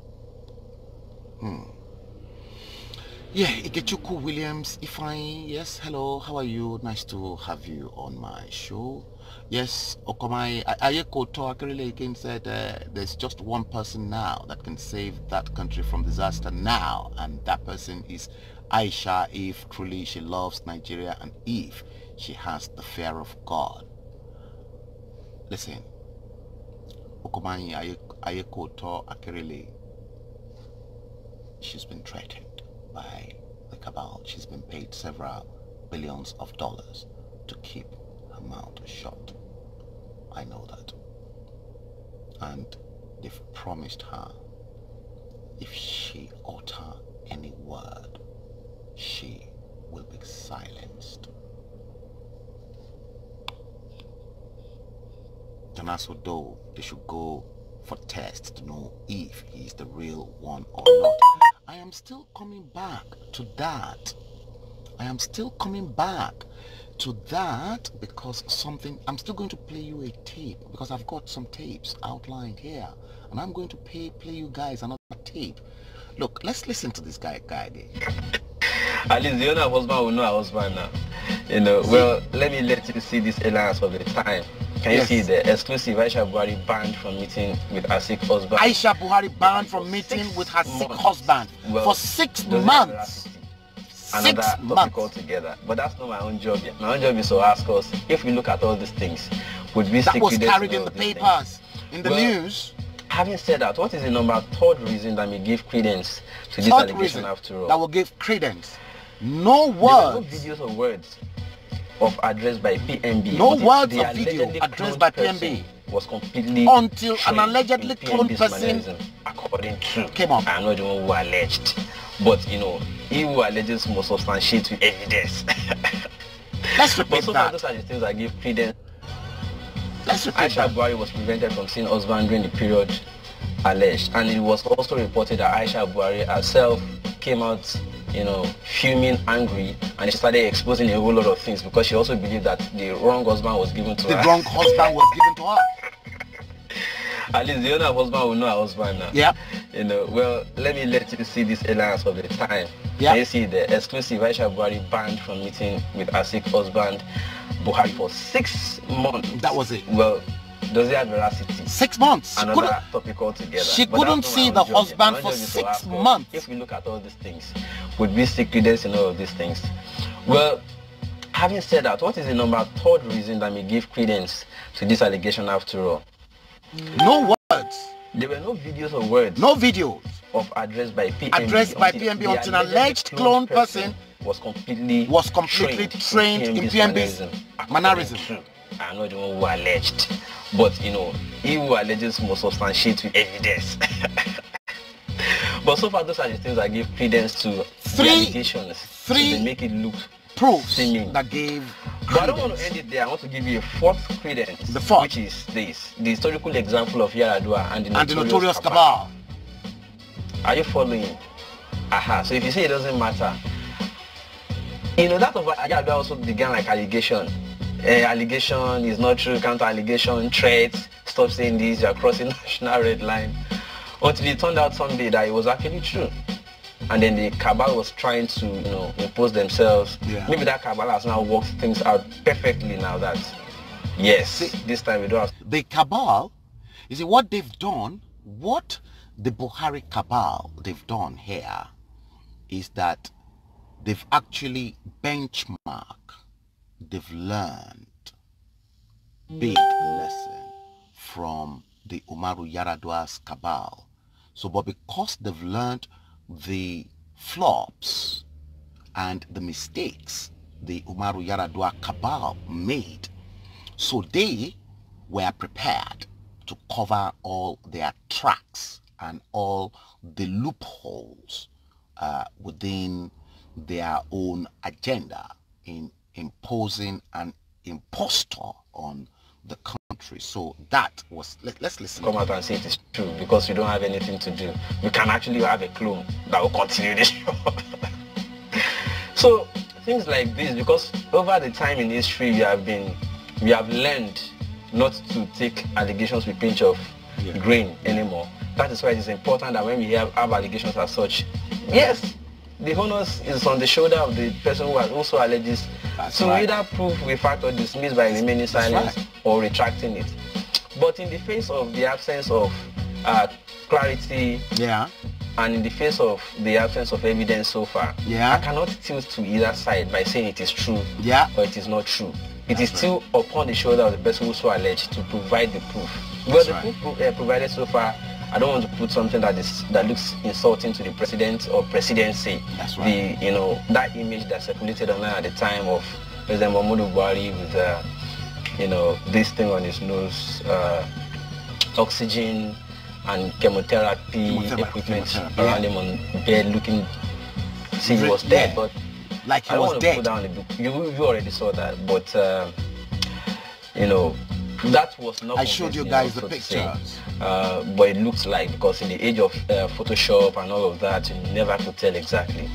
Ikechukwu Williams Ifeanyi, yes, hello, how are you? Nice to have you on my show. Yes, Okomai Ayekoto Akirele again said there's just one person now that can save that country from disaster now, and that person is Aisha, if truly she loves Nigeria and if she has the fear of God. Listen, Okomai Ayekoto Akirele, she's been threatened by the cabal. She's been paid several billions of dollars to keep her mouth shut. I know that. And they've promised her if she utter any word, she will be silenced. And also, though, they should go for tests to know if he's the real one or not. I am still coming back to that. Because I'm still going to play you a tape because I've got some tapes outlined here, and I'm going to play you guys another tape. Look, let's listen to this guy again. At least the owner of husband will know her husband now. Well, let you see this alliance of the time. Can you see the exclusive Aisha Buhari banned from meeting with her sick husband? Aisha Buhari banned from meeting with her sick husband for 6 months. Another topic altogether. But that's not my own job yet. My own job is to ask us, if we look at all these things, would we stick with this? That was carried in the papers, in the news. Having said that, what is the third reason that may give credence to this allegation after all? That will give credence. No words. There were no videos or words of address by PMB. No words of video addressed by PMB. Was completely until an allegedly cloned person, according to, came up. I'm not the one who alleged, but he who alleges must substantiate with evidence. Let's But repeat so far, that. those are the things that give credence. Let's repeat Aisha that. Buhari was prevented from seeing husband during the period alleged, and it was also reported that Aisha Buhari herself came out, fuming, angry, and she started exposing a whole lot of things because she also believed that the wrong husband was given to her. The wrong husband was given to her. At least the owner of husband will know her husband now. Yeah. Well, let you see this alliance of the time. Yeah. You see the exclusive Aisha Buhari banned from meeting with her sick husband Buhari for 6 months. That was it. Well, does it have veracity? 6 months. Another topic altogether. She But couldn't that's see not the what I'm judging. husband I'm for not judging to 6 ask us months. If we look at all these things, would we see credence in all of these things? Well, having said that, what is the third reason that may give credence to this allegation after all? No words. There were no videos or words. No videos. Of address by PMB. Until an alleged clone person was completely trained in PMB's mannerism. I'm not the one who alleged, but he who alleges must substantiate with evidence. But so far, those are the things that give credence to the allegations. They make it look proofs seeming. That gave credence. But I don't want to end it there. I want to give you a fourth credence. The fourth, which is this: the historical example of Yaradua and the notorious cabal. Are you following? Aha. So if you say it doesn't matter, that of Yaradua also began like allegation. Allegation is not true. Counter allegation, threats. Stop saying this. You are crossing national red line. Until it turned out someday that it was actually true. And then the cabal was trying to, impose themselves. Yeah. Maybe that cabal has now worked things out perfectly now that, yes, see, this time we don't have... The cabal, you see, what they've done, what the Buhari cabal they've done here is that they've actually benchmarked, they've learned big lesson from the Umaru Yaradua's cabal. So, but because they've learned the flops and the mistakes the Umaru Yaradua cabal made, so they were prepared to cover all their tracks and all the loopholes within their own agenda in imposing an impostor on the country. So that was, let's listen. Come out and say it is true because we don't have anything to do. We can actually have a clone that will continue the show. So things like this, because over the time in history we have learned not to take allegations with pinch of grain anymore. That is why it is important that when we have allegations as such, yes, the onus is on the shoulder of the person who has also alleges to either prove with fact or dismiss by remaining silent or retracting it. But in the face of the absence of clarity, and in the face of the absence of evidence so far, I cannot tilt to either side by saying it is true or it is not true. It is still upon the shoulder of the person who so alleged to provide the proof. Well, the proof provided so far, I don't want to put something that looks insulting to the president or presidency. That's right. That image that circulated online at the time of President Muhammadu Buhari with this thing on his nose, oxygen and chemotherapy equipment around him on bed, looking. See, he was dead, but like he I don't was want dead. To put down the book. You already saw that, but that was not. I showed you guys the pictures. But it looks like, because in the age of Photoshop and all of that, you never could tell exactly.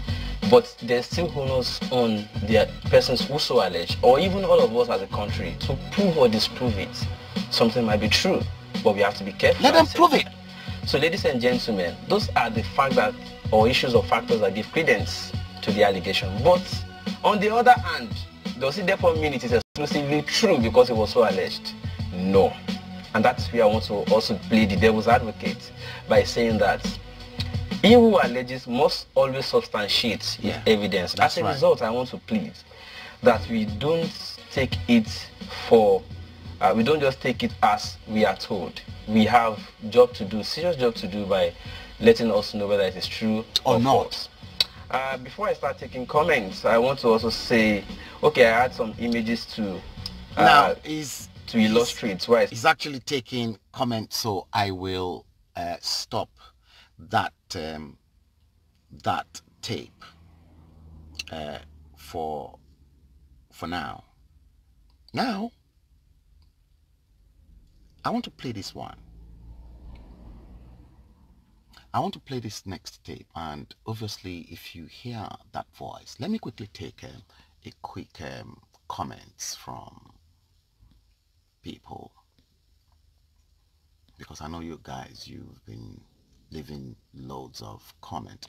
But there's still onus on the persons who so allege, or even all of us as a country, to prove or disprove it. Something might be true, but we have to be careful. Let them prove it. So, ladies and gentlemen, those are the facts that, or issues or factors that give credence to the allegation. But on the other hand, does it therefore mean it is exclusively true because it was so alleged? No. And that's where I want to also play the devil's advocate by saying that he who alleges must always substantiate his evidence. As a result, I want to plead that we don't take it we don't just take it as we are told. We have job to do, serious job to do, by letting us know whether it is true or false. Before I start taking comments, I want to also say, okay, I had some images to illustrate why he's actually taking comments, so I will stop that that tape for now. Now, I want to play this one. I want to play this next tape, and obviously if you hear that voice, let me quickly take a quick comments from people, because I know you guys, you've been leaving loads of comments.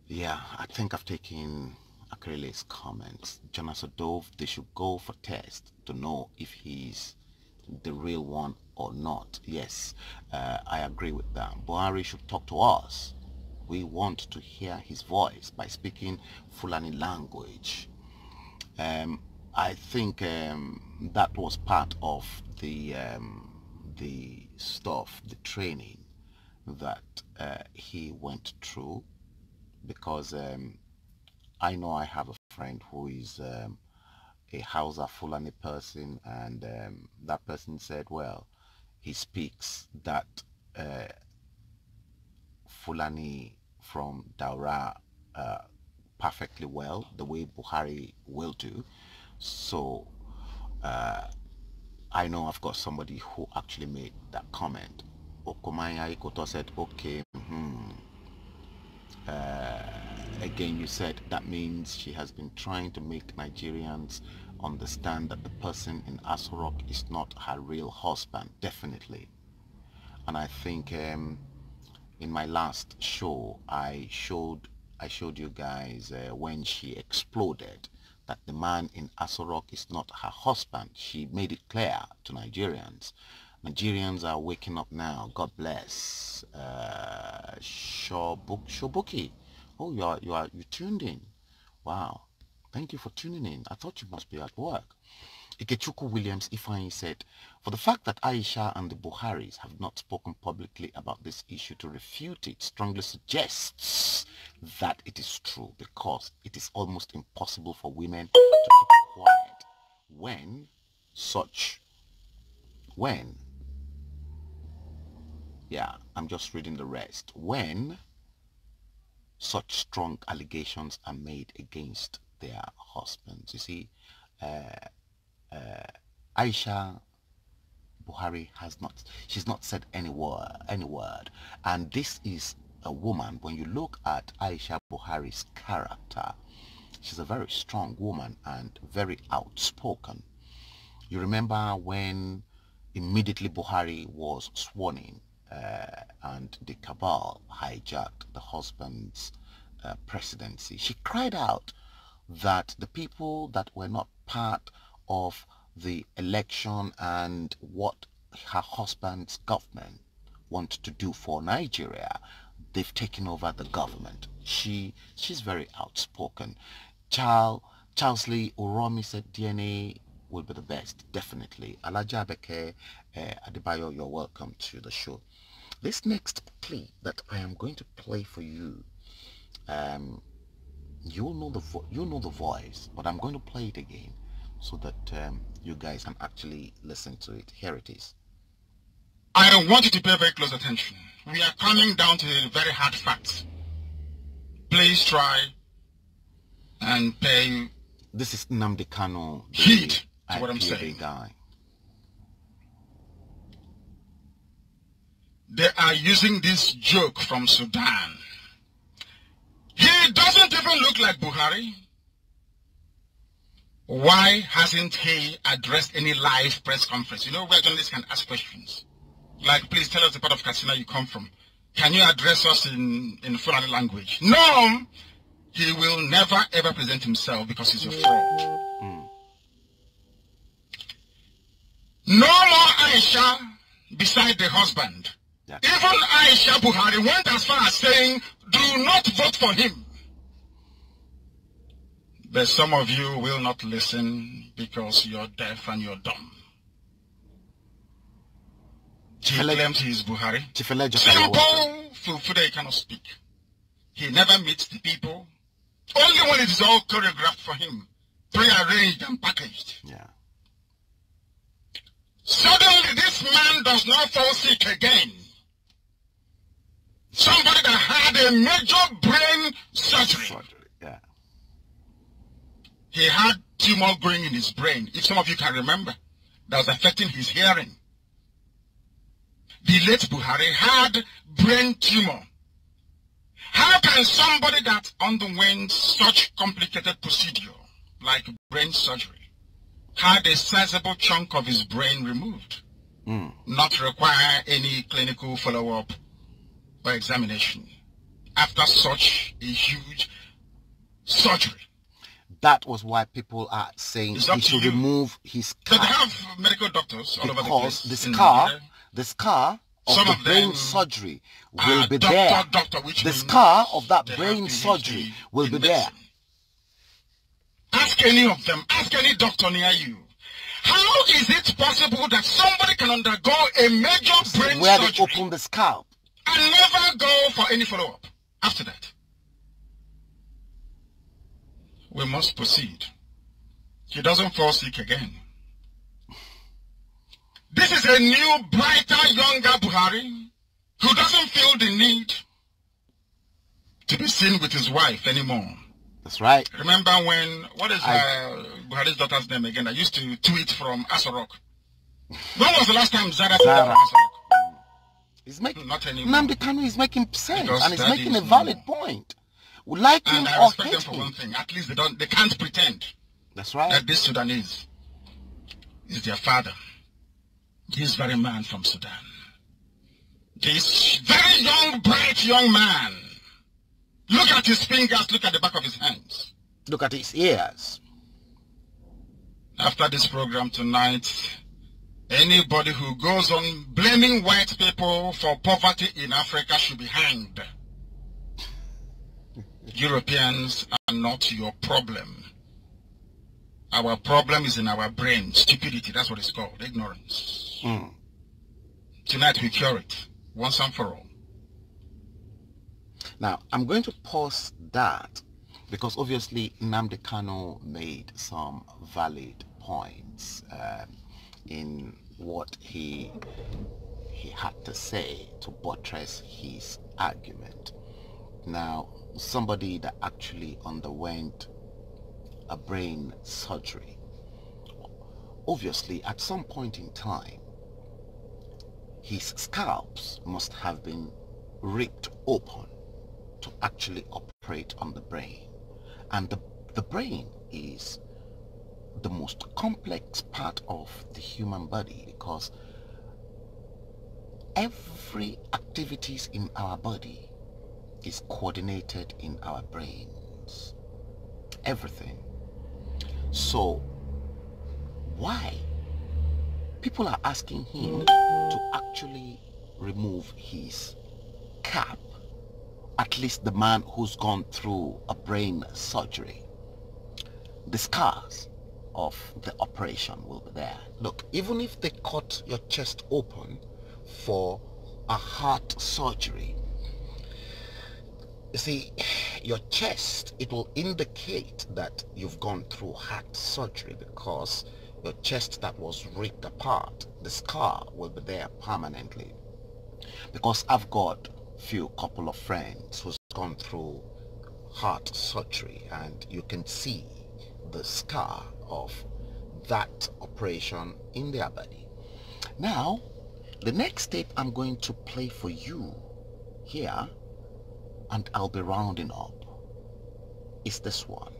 Yeah, I think I've taken Akrele's comments. Jonas Odove, they should go for test to know if he's the real one or not. Yes, I agree with that. Buhari should talk to us. We want to hear his voice by speaking Fulani language. I think that was part of the stuff, the training that he went through, because I know I have a friend who is a Hausa Fulani person, and that person said, well, he speaks that Fulani from Daura perfectly well, the way Buhari will do. So I know I've got somebody who actually made that comment. Okomaya Ikoto said, okay, again, you said that means she has been trying to make Nigerians understand that the person in Aso Rock is not her real husband. Definitely. And I think in my last show I showed you guys when she exploded that the man in Aso Rock is not her husband. She made it clear to Nigerians. Nigerians are waking up now. God bless. Shobuki. Oh, you tuned in. Wow. Thank you for tuning in. I thought you must be at work. Ikechuku Williams Ifeanyi said, for the fact that Aisha and the Buharis have not spoken publicly about this issue to refute it strongly suggests that it is true, because it is almost impossible for women to keep quiet yeah, I'm just reading the rest. When such strong allegations are made against their husbands. You see, Aisha Buhari she's not said any word. And this is a woman, when you look at Aisha Buhari's character, she's a very strong woman and very outspoken. You remember when immediately Buhari was sworn in, and the cabal hijacked the husband's presidency, she cried out that the people that were not part of the election and what her husband's government want to do for Nigeria, they've taken over the government. She's very outspoken. Charles Lee Oromi said DNA will be the best, definitely. Alaja Beke Adebayo, you're welcome to the show. This next clip that I am going to play for you, you'll know the voice, but I'm going to play it again so that you guys can actually listen to it. Here it is. I want you to pay very close attention. We are coming down to the very hard facts. Please try and pay. This is Nnamdi Kanu, heed to what I'm saying. Guy. They are using this joke from Sudan. He doesn't even look like Buhari. Why hasn't he addressed any live press conference? You know where journalists can ask questions. Like, please tell us the part of Katsina you come from. Can you address us in Fulani language? No! He will never ever present himself because he's a fraud. No more Aisha beside the husband. Yeah. Even Aisha Buhari went as far as saying, do not vote for him. But some of you will not listen because you're deaf and you're dumb. He claimed he is Buhari. Simple Fulfude he cannot speak. He never meets the people. Only when it is all choreographed for him, pre-arranged and packaged. Yeah. Suddenly this man does not fall sick again. Somebody that had a major brain surgery. Yeah. He had tumor growing in his brain, if some of you can remember, that was affecting his hearing. The late Buhari had brain tumor. How can somebody that underwent such complicated procedure, like brain surgery, had a sizable chunk of his brain removed, not require any clinical follow-up or examination after such a huge surgery? That was why people are saying he should remove his scar. They have medical doctors all over the place. Because the scar of the brain surgery will be there. The scar of that brain surgery will be there. Ask any of them, ask any doctor near you. How is it possible that somebody can undergo a major brain surgery where they open the scalp and never go for any follow-up after that? We must proceed. He doesn't fall sick again. This is a new, brighter, younger Buhari who doesn't feel the need to be seen with his wife anymore. That's right. Remember when, what is Buhari's daughter's name again? I used to tweet from Asorok. When was the last time Zara tweeted from Asorok? He's making, not anymore. Nnamdi Kanu is making sense, Because and he's making a valid point. We like him and I or respect hate them for him. one thing. At least they can't pretend That's right. that this Sudanese is their father. This very man from Sudan. This very young, bright young man. Look at his fingers, look at the back of his hands. Look at his ears. After this program tonight, anybody who goes on blaming white people for poverty in Africa should be hanged. Europeans are not your problem. Our problem is in our brain. Stupidity, that's what it's called. Ignorance. Tonight we cure it, once and for all. Now, I'm going to pause that because obviously Nnamdi Kanu made some valid points in what he had to say to buttress his argument. Now, somebody that actually underwent a brain surgery, obviously at some point in time, his scalps must have been ripped open to actually operate on the brain. And the brain is the most complex part of the human body because every activities in our body is coordinated in our brains. Everything. So why people are asking him to actually remove his cap, at least the man who's gone through a brain surgery? The scars of the operation will be there. Look, even if they cut your chest open for a heart surgery, you see, your chest, it will indicate that you've gone through heart surgery because your chest that was ripped apart, the scar will be there permanently. Because I've got couple of friends who's gone through heart surgery, and you can see the scar of that operation in their body. Now, the next tape I'm going to play for you here, and I'll be rounding up, is this one.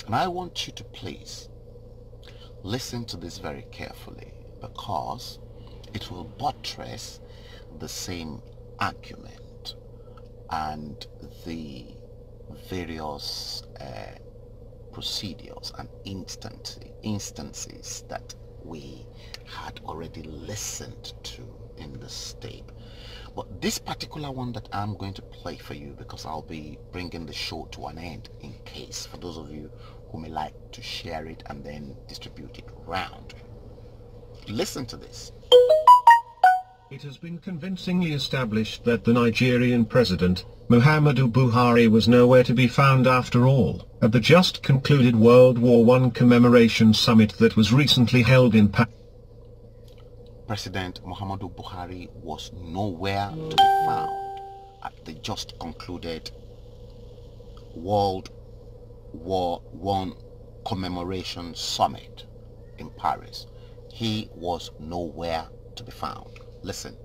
And I want you to please listen to this very carefully because it will buttress the same argument and the various procedures and instances that we had already listened to in this tape. But this particular one that I'm going to play for you, because I'll be bringing the show to an end in case, for those of you who may like to share it and then distribute it around. Listen to this. It has been convincingly established that the Nigerian president, Muhammadu Buhari, was nowhere to be found after all, at the just concluded World War I commemoration summit that was recently held in Paris. President Muhammadu Buhari was nowhere to be found at the just concluded World War I commemoration summit in Paris. He was nowhere to be found. Listen.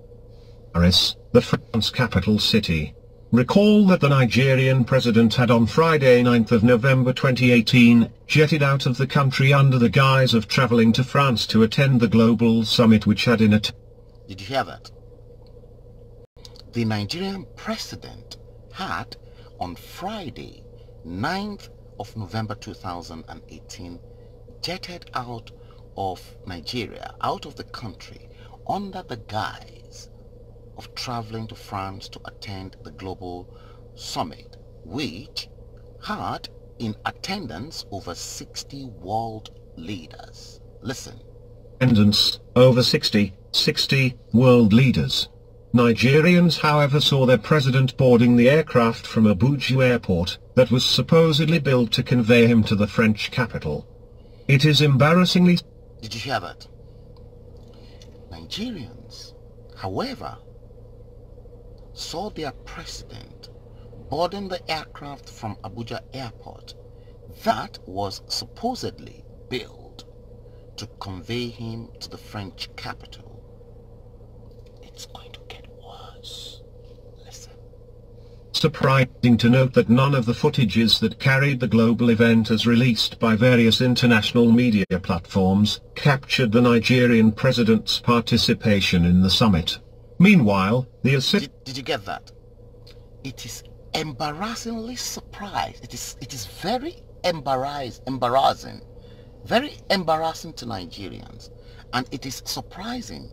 Paris, the France capital city. Recall that the Nigerian president had on Friday 9th of November 2018 jetted out of the country under the guise of traveling to France to attend the global summit which had in it. Did you hear that? The Nigerian president had on Friday 9th of November 2018 jetted out of Nigeria, out of the country, under the guise of traveling to France to attend the global summit, which had in attendance over 60 world leaders. Listen. Attendance, over 60 world leaders. Nigerians, however, saw their president boarding the aircraft from Abuja airport that was supposedly built to convey him to the French capital. It is embarrassingly... Did you hear that? Nigerians, however, saw their president boarding the aircraft from Abuja airport that was supposedly built to convey him to the French capital. It's going to get worse. Listen. Surprising to note that none of the footages that carried the global event as released by various international media platforms captured the Nigerian president's participation in the summit. Meanwhile, the Did you get that? It is embarrassingly surprised. It is very embarrassing. Very embarrassing to Nigerians. And it is surprising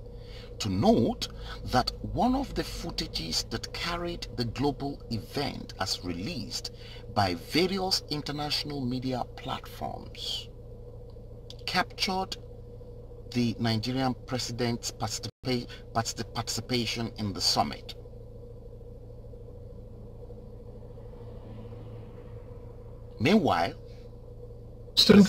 to note that one of the footages that carried the global event as released by various international media platforms captured the Nigerian president's participation in the summit. Meanwhile,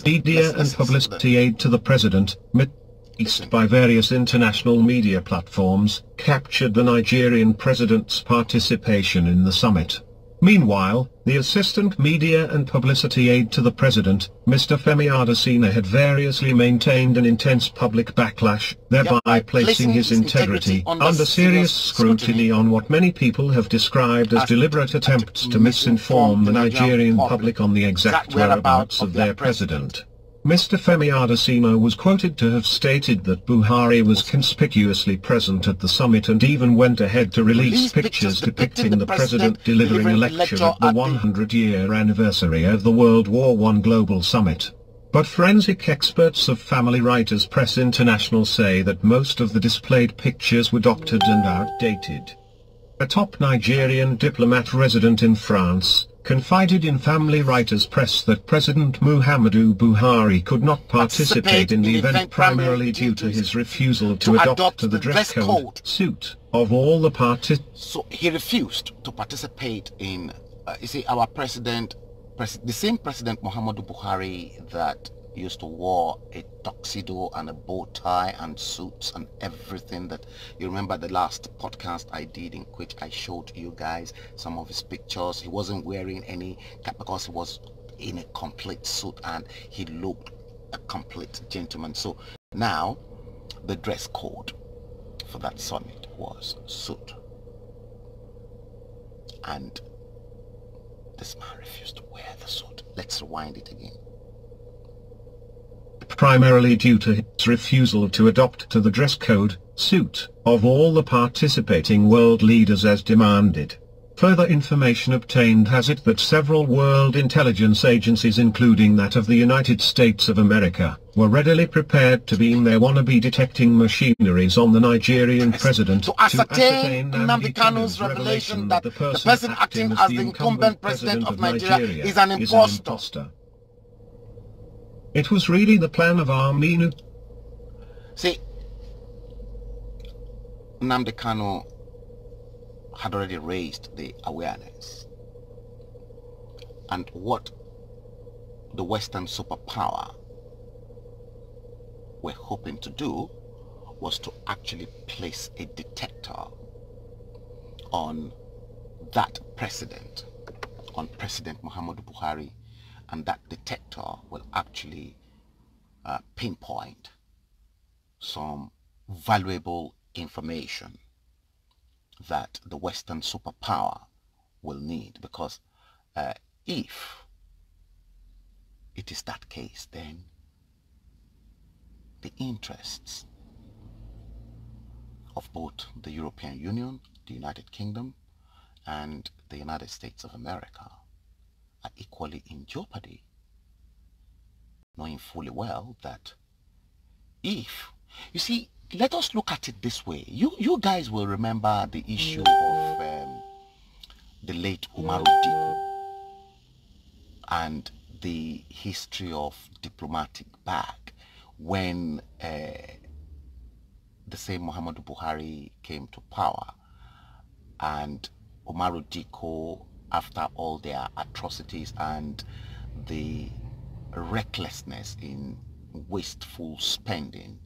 media and publicity aid to the president, released by various international media platforms, captured the Nigerian president's participation in the summit. Meanwhile, the assistant media and publicity aide to the president, Mr. Femi Adesina, had variously maintained an intense public backlash, thereby placing his integrity under serious scrutiny on what many people have described as deliberate attempts to misinform the Nigerian public on the exact whereabouts of their president. Mr. Femi Adesina was quoted to have stated that Buhari was conspicuously present at the summit and even went ahead to release pictures depicting the president delivering a lecture at the 100-year anniversary of the World War I Global Summit. But forensic experts of Family Writers Press International say that most of the displayed pictures were doctored and outdated. A top Nigerian diplomat resident in France confided in Family Writers Press that President Muhammadu Buhari could not participate in the event primarily due to his refusal to adopt the dress code suit of all the parties. So he refused to participate in, you see, our president, the same President Muhammadu Buhari that used to wear a tuxedo and a bow tie and suits and everything. That you remember the last podcast I did in which I showed you guys some of his pictures. He wasn't wearing any cap because he was in a complete suit and he looked a complete gentleman. So now the dress code for that summit was suit, and this man refused to wear the suit. Let's rewind it again. Primarily due to his refusal to adopt the dress code suit of all the participating world leaders as demanded. Further information obtained has it that several world intelligence agencies, including that of the United States of America, were readily prepared to beam their wannabe detecting machineries on the Nigerian president to ascertain Nnamdi Kanu's revelation that the person acting as the incumbent president of Nigeria is an imposter. It was really the plan of Aminu. See, Nnamdi Kanu had already raised the awareness, and what the Western superpower were hoping to do was to actually place a detector on that president, on President Muhammadu Buhari, and that detector will actually pinpoint some valuable information that the Western superpower will need, because if it is that case, then the interests of both the European Union, the United Kingdom, and the United States of America are equally in jeopardy, knowing fully well that if, you see, let us look at it this way. You guys will remember the issue of the late Umaru Diko and the history of diplomatic bag when the same Muhammadu Buhari came to power, and Umaru Diko, after all their atrocities and the recklessness in wasteful spending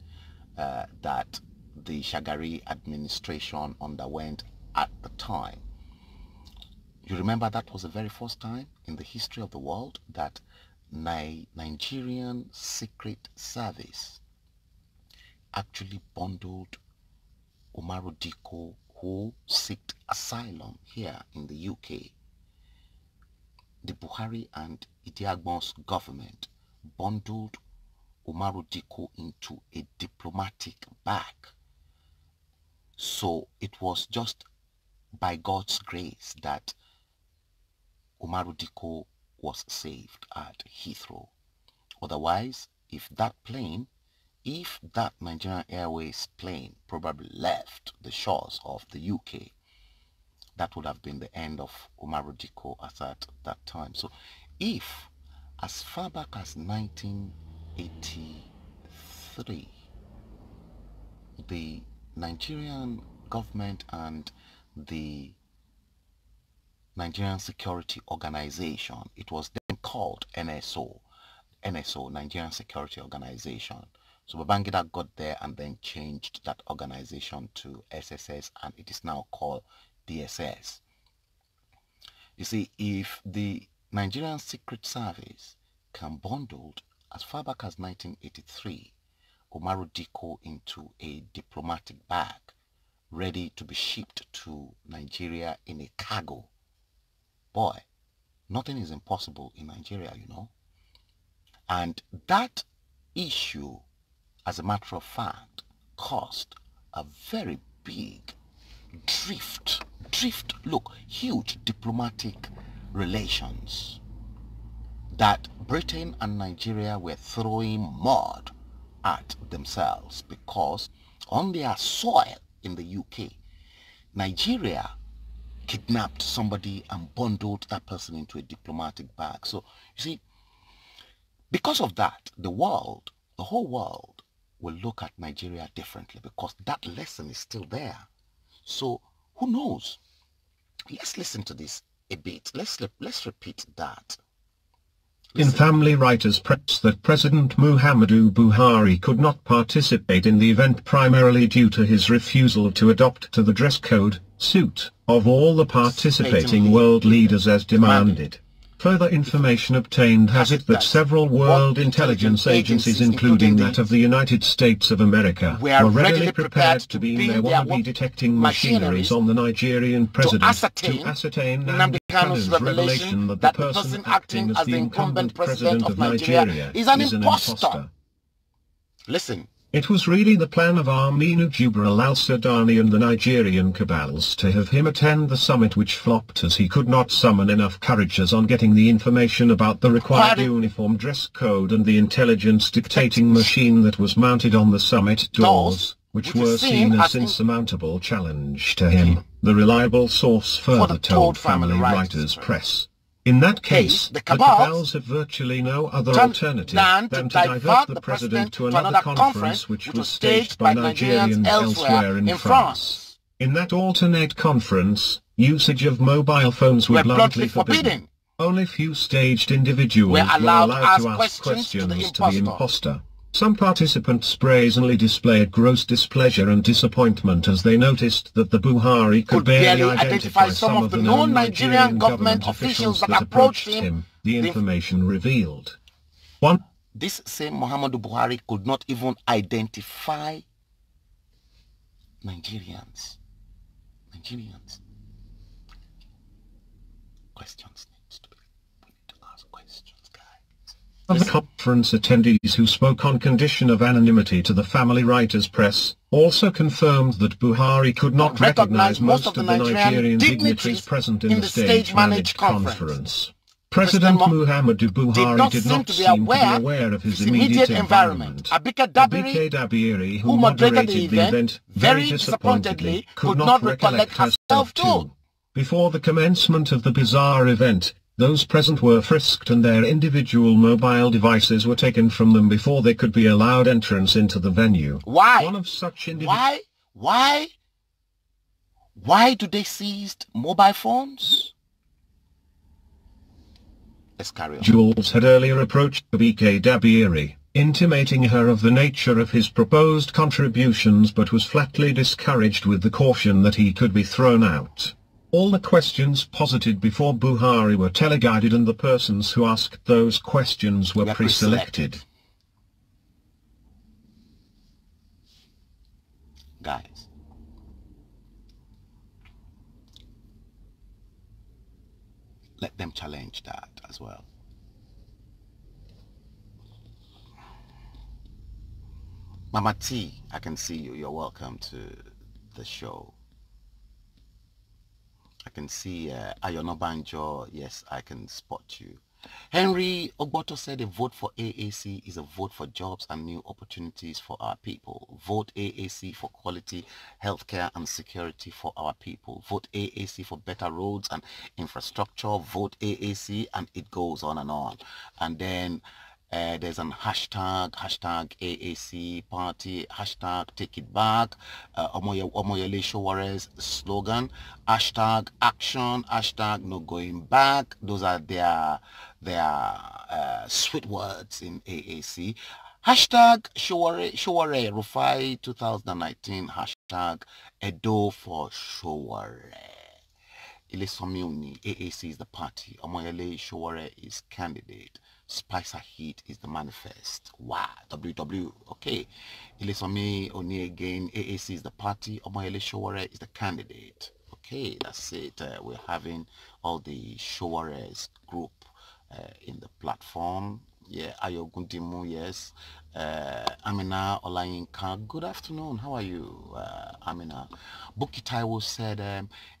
that the Shagari administration underwent at the time. You remember that was the very first time in the history of the world that Nigerian Secret Service actually bundled Umaru Diko, who sought asylum here in the UK. The Buhari and Idi Agbon's government bundled Umaru Diko into a diplomatic bag. So it was just by God's grace that Umaru Diko was saved at Heathrow. Otherwise, if that Nigerian Airways plane probably left the shores of the UK, that would have been the end of Umaru Diko at that time. So if, as far back as 1983, the Nigerian government and the Nigerian Security Organization, it was then called NSO, Nigerian Security Organization. So Babangida got there and then changed that organization to SSS, and it is now called DSS. You see, if the Nigerian Secret Service can bundle as far back as 1983 Umaru Diko into a diplomatic bag ready to be shipped to Nigeria in a cargo, boy, nothing is impossible in Nigeria, you know. And that issue, as a matter of fact, caused a very big huge diplomatic relations that Britain and Nigeria were throwing mud at themselves, because on their soil in the UK, Nigeria kidnapped somebody and bundled that person into a diplomatic bag. So you see, because of that, the whole world will look at Nigeria differently, because that lesson is still there. So who knows? Let's listen to this a bit. Let's repeat that. In Family Writers Press that President Muhammadu Buhari could not participate in the event primarily due to his refusal to adopt to the dress code suit of all the participating world leaders as demanded. Further information obtained has it that several world intelligence agencies, including that of the United States of America, were readily prepared to beam their wannabe detecting machineries on the Nigerian president to ascertain Nnamdi Kanu's revelation that the person acting as the incumbent president of Nigeria is an imposter. Listen. It was really the plan of Aminu Jibril al-Sudani and the Nigerian cabals to have him attend the summit, which flopped as he could not summon enough courageous on getting the information about the required uniform dress code and the intelligence dictating machine that was mounted on the summit doors, which were seen as insurmountable challenge to him, the reliable source further told Family Writers Press. In that case, the cabals have virtually no other alternative than to divert the president to another conference which was staged by Nigerians elsewhere in France. In that alternate conference, usage of mobile phones were bluntly forbidden. Only few staged individuals were allowed to ask questions to the imposter. Some participants brazenly displayed gross displeasure and disappointment as they noticed that the Buhari could barely identify some of the known Nigerian government officials that approached him, the information revealed. This same Muhammadu Buhari could not even identify Nigerians. Questions needs to be. We need to ask questions, guys. Of the conference attendees who spoke on condition of anonymity to the Family Writers Press also confirmed that Buhari could not recognize most of the Nigerian dignitaries present in the stage-managed conference. President Muhammadu Buhari did not seem to be aware of his immediate environment. Abike Dabiri, who moderated the event, very disappointedly, could not recollect herself too. Before the commencement of the bizarre event, those present were frisked and their individual mobile devices were taken from them before they could be allowed entrance into the venue. Why? One of such Why do they seize mobile phones? Let's carry on. Individuals had earlier approached Abike Dabiri, intimating her of the nature of his proposed contributions, but was flatly discouraged with the caution that he could be thrown out. All the questions posited before Buhari were teleguided and the persons who asked those questions were pre-selected. Guys, let them challenge that as well. Mama T, I can see you. You're welcome to the show. I can see Ayono Banjo. Yes, I can spot you. Henry Ogboto said a vote for AAC is a vote for jobs and new opportunities for our people. Vote AAC for quality healthcare and security for our people. Vote AAC for better roads and infrastructure. Vote AAC, and it goes on and on. And then there's an hashtag AAC party, hashtag take it back, Omoyele Showare's slogan, hashtag action, hashtag no going back. Those are their sweet words in AAC. Hashtag Showare Rufai 2019, hashtag Edo for Showare. Ilesomiuni, AAC is the party, Omoyele Showare is candidate. Spicer Heat is the manifest. Wow, WW. Okay. Ilesomi Oni again. AAC is the party. Omoyele Showare is the candidate. Okay, that's it. We're having all the Showares group in the platform. Yeah, Ayo Gundimu, yes. Amina Olayinka, good afternoon. How are you, Amina? Buki Taiwo said,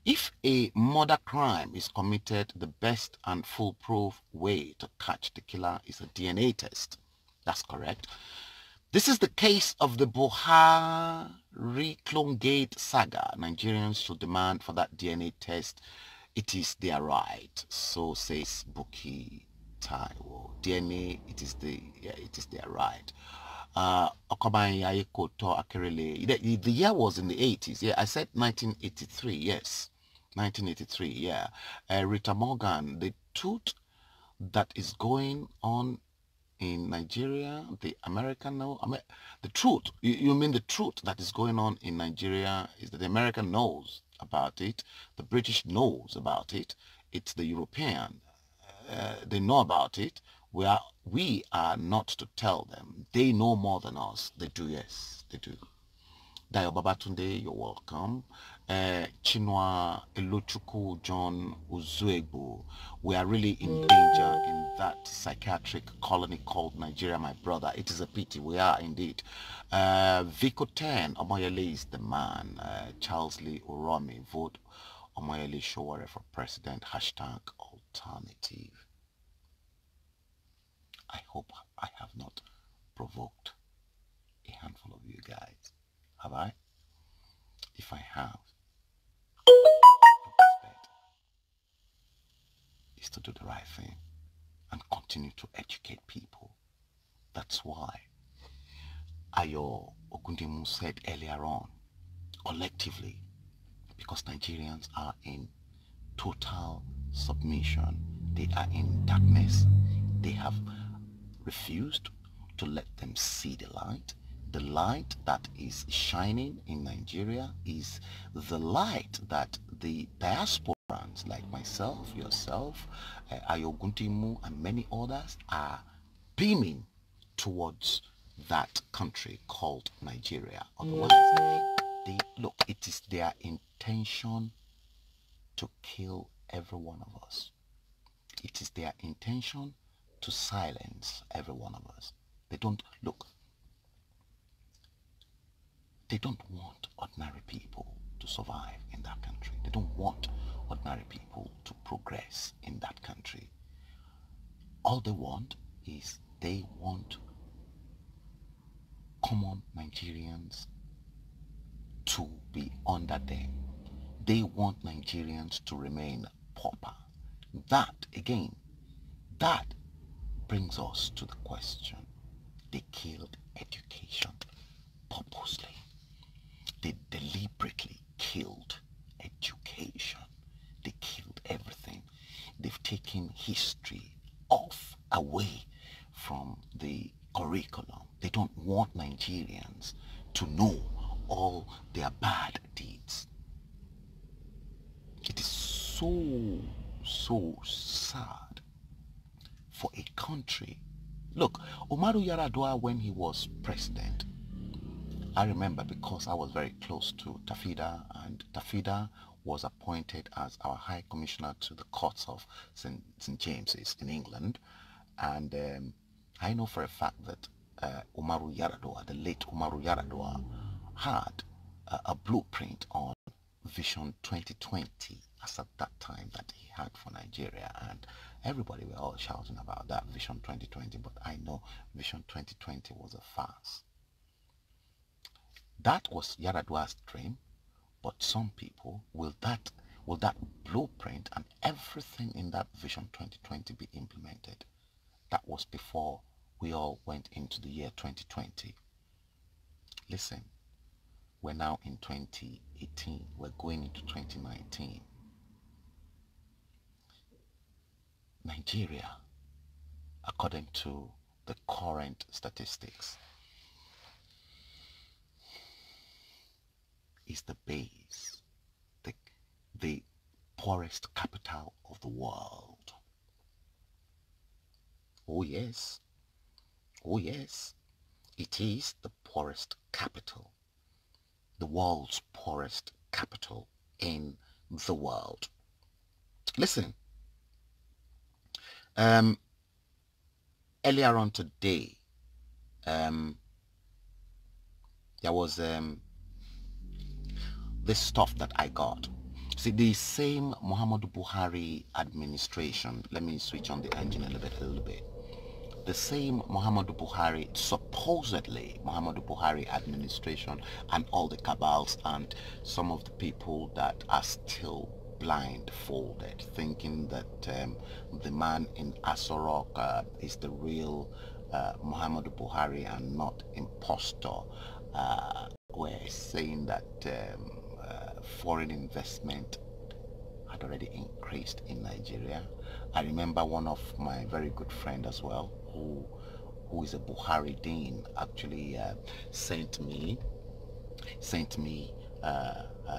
if a murder crime is committed, the best and foolproof way to catch the killer is a DNA test. That's correct. This is the case of the Buhari Clonegate saga. Nigerians should demand for that DNA test. It is their right. So says Buki Taiwo. DNA, it is their right. The year was in the 80s. Yeah, I said 1983. Yes, 1983. Yeah. Rita Morgan, the truth that is going on in Nigeria, the American the truth. You mean the truth that is going on in Nigeria is that the American knows about it, the British knows about it, it's the European. They know about it. We are not to tell them. They know more than us. They do, yes, they do. Dayo Babatunde, you're welcome. Chinua Elochukwu John Uzuegbu, we are really in danger in that psychiatric colony called Nigeria, my brother. It is a pity. We are indeed. Vico 10, Omoyele is the man. Charles Lee Uromi, vote Omoyele Showore for president. Hashtag alternative. I hope I have not provoked a handful of you guys. Have I? If I have, your best bet is to do the right thing and continue to educate people. That's why Ayo Ogundimu said earlier on, collectively, because Nigerians are in total submission, they are in darkness, they have refused to let them see the light. The light that is shining in Nigeria is the light that the diasporans like myself, yourself, Ayoguntimu, and many others are beaming towards that country called Nigeria. Otherwise, look, it is their intention to kill every one of us. It is their intention to silence every one of us. They don't, look, they don't want ordinary people to survive in that country. They don't want ordinary people to progress in that country. All they want is they want common Nigerians to be under them. They want Nigerians to remain pauper. That, again, that brings us to the question. They killed education purposely. They deliberately killed education. They killed everything. They've taken history away from the curriculum. They don't want Nigerians to know all their bad deeds. It is so sad for a country. Look, Umaru Yar'Adua, when he was president, I remember because I was very close to Tafida, and Tafida was appointed as our High Commissioner to the courts of St. James's in England. And I know for a fact that Umaru Yar'Adua, the late Umaru Yar'Adua, had a blueprint on Vision 2020 as at that time that he had for Nigeria, and everybody were all shouting about that Vision 2020, but I know Vision 2020 was a farce. That was Yar'Adua's dream, but some people, will that blueprint and everything in that Vision 2020 be implemented? That was before we all went into the year 2020. Listen, we're now in 2018. We're going into 2019. Nigeria, according to the current statistics, is the base, the poorest capital of the world. Oh yes, it is the poorest capital, the world's poorest capital in the world. Listen, earlier on today, there was this stuff that I got. See, the same Muhammadu Buhari administration, let me switch on the engine a little bit. The same Muhammadu Buhari, supposedly Muhammadu Buhari administration, and all the cabals and some of the people that are still blindfolded, thinking that the man in Asorok is the real Muhammadu Buhari and not impostor. We're saying that foreign investment had already increased in Nigeria. I remember one of my very good friend as well, who is a Buhari Dean, actually sent me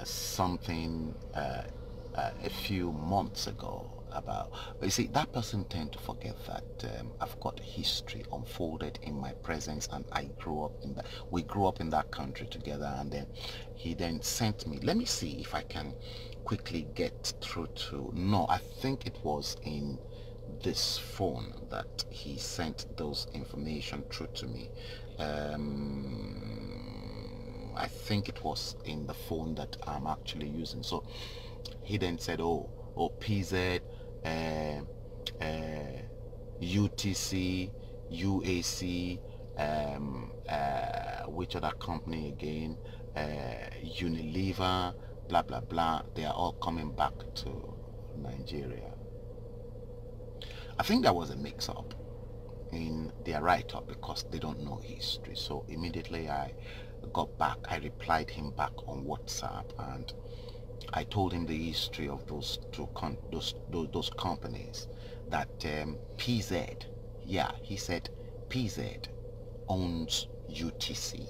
something a few months ago about, but you see, that person tend to forget that I've got history unfolded in my presence, and we grew up in that country together. And then he then sent me, let me see if I can quickly get through to, no, I think it was in this phone that he sent those information through to me. I think it was in the phone that I'm actually using. So he then said, oh PZ, UTC, UAC, which other company again, Unilever, blah blah blah, they are all coming back to Nigeria. I think there was a mix-up in their write-up because they don't know history. So immediately I got back, I replied him back on WhatsApp, and I told him the history of those companies. That PZ, yeah, he said PZ owns UTC.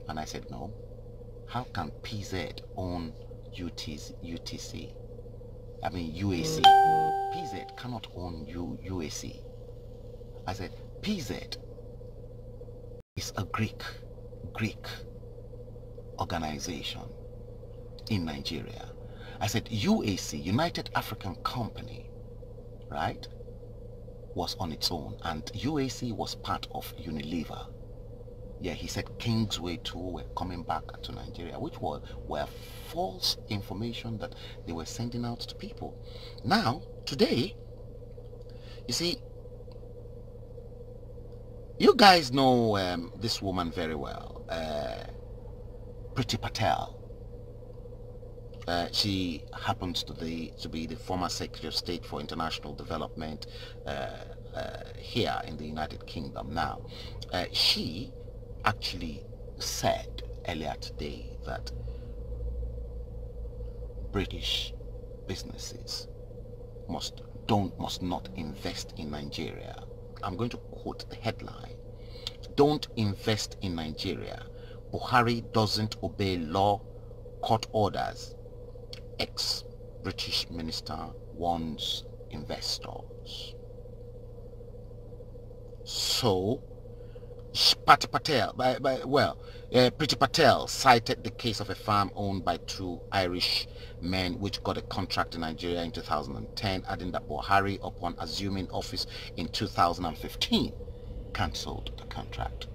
And I said, no. How can PZ own UTC? I mean UAC. PZ cannot own UAC. I said, PZ is a Greek organization in Nigeria. I said UAC, United African Company, right, was on its own, and UAC was part of Unilever. Yeah, he said Kingsway too were coming back to Nigeria, which were false information that they were sending out to people. Now, today, you see, you guys know this woman very well, Priti Patel. She happens to be the former Secretary of State for International Development here in the United Kingdom. Now, she actually said earlier today that British businesses must not invest in Nigeria. I'm going to quote the headline: "Don't invest in Nigeria. Buhari doesn't obey law, court orders. Ex-British minister warns investors." So, Priti Patel cited the case of a farm owned by two Irish men which got a contract in Nigeria in 2010, adding that Buhari, upon assuming office in 2015, cancelled the contract.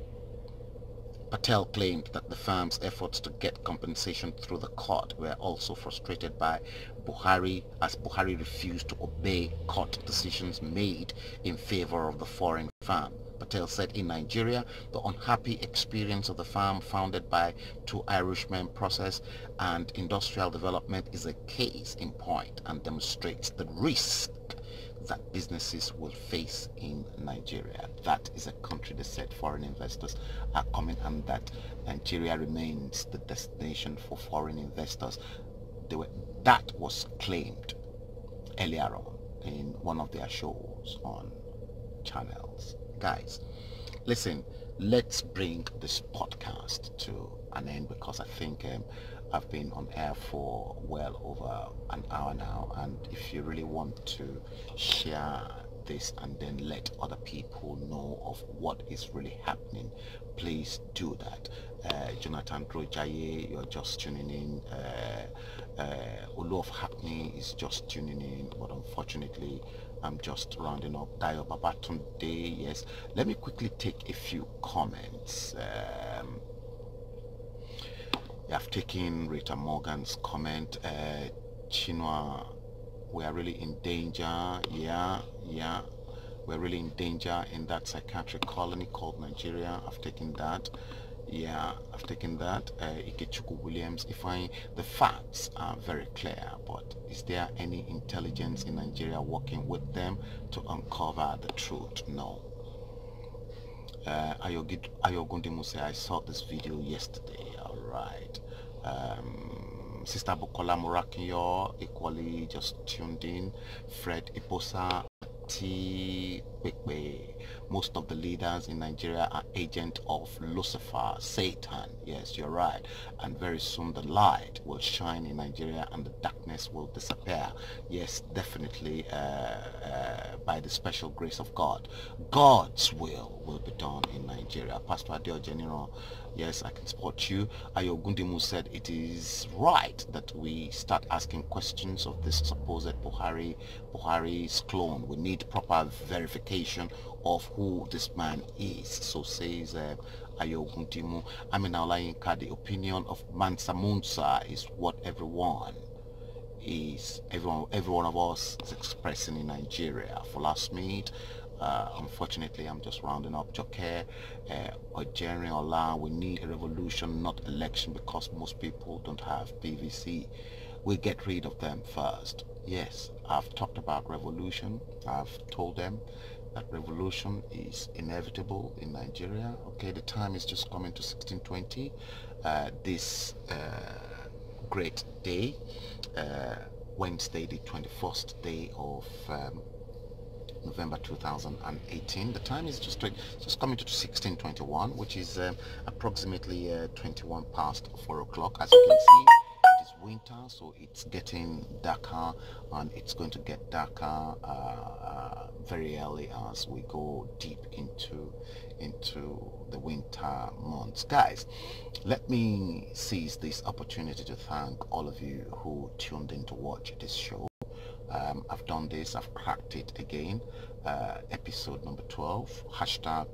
Patel claimed that the firm's efforts to get compensation through the court were also frustrated by Buhari, as Buhari refused to obey court decisions made in favor of the foreign firm. Patel said in Nigeria, the unhappy experience of the firm founded by two Irishmen process and industrial development is a case in point and demonstrates the risk that businesses will face in Nigeria. That is a country that said foreign investors are coming, and that Nigeria remains the destination for foreign investors. That was claimed earlier on in one of their shows on channels. Guys, listen, let's bring this podcast to an end, because I think I've been on air for well over an hour now, and if you really want to share this and then let other people know of what is really happening, please do that. Jonathan Grojaye, you're just tuning in. Olu of Hackney is just tuning in, but unfortunately I'm just rounding up. Dayo Babatunde, yes. Let me quickly take a few comments. I've taken Rita Morgan's comment. Chinua, we are really in danger. Yeah, we're really in danger in that psychiatric colony called Nigeria. I've taken that. Yeah, I've taken that. Ikechukwu Williams, the facts are very clear, but is there any intelligence in Nigeria working with them to uncover the truth? No. Ayogundimu say, I saw this video yesterday. All right. Sister Bukola Murakinyo equally just tuned in. Fred Iposa, T. Bekwe. Most of the leaders in Nigeria are agents of Lucifer, Satan. Yes, you're right. And very soon the light will shine in Nigeria and the darkness will disappear. Yes, definitely, by the special grace of God. God's will be done in Nigeria. Pastor Adio General, yes, I can support you. Ayogundimu said it is right that we start asking questions of this supposed Buhari's clone. We need proper verification of who this man is. So says Ayogundimu. Amina Olayinka, the opinion of Mansa Musa is what every one of us is expressing in Nigeria. For last meet, unfortunately, I'm just rounding up. Joke, Ojeri Ola, we need a revolution, not election, because most people don't have PVC. We get rid of them first. Yes, I've talked about revolution. I've told them that revolution is inevitable in Nigeria. Okay, the time is just coming to 1620. This great day, Wednesday, the 21st day of November 2018. The time is just coming to 16:21, which is approximately 21 past 4 o'clock. As you can see, it is winter, so it's getting darker, and it's going to get darker very early as we go deep into the winter months. Guys, let me seize this opportunity to thank all of you who tuned in to watch this show. I've done this, I've cracked it again. Episode number 12, hashtag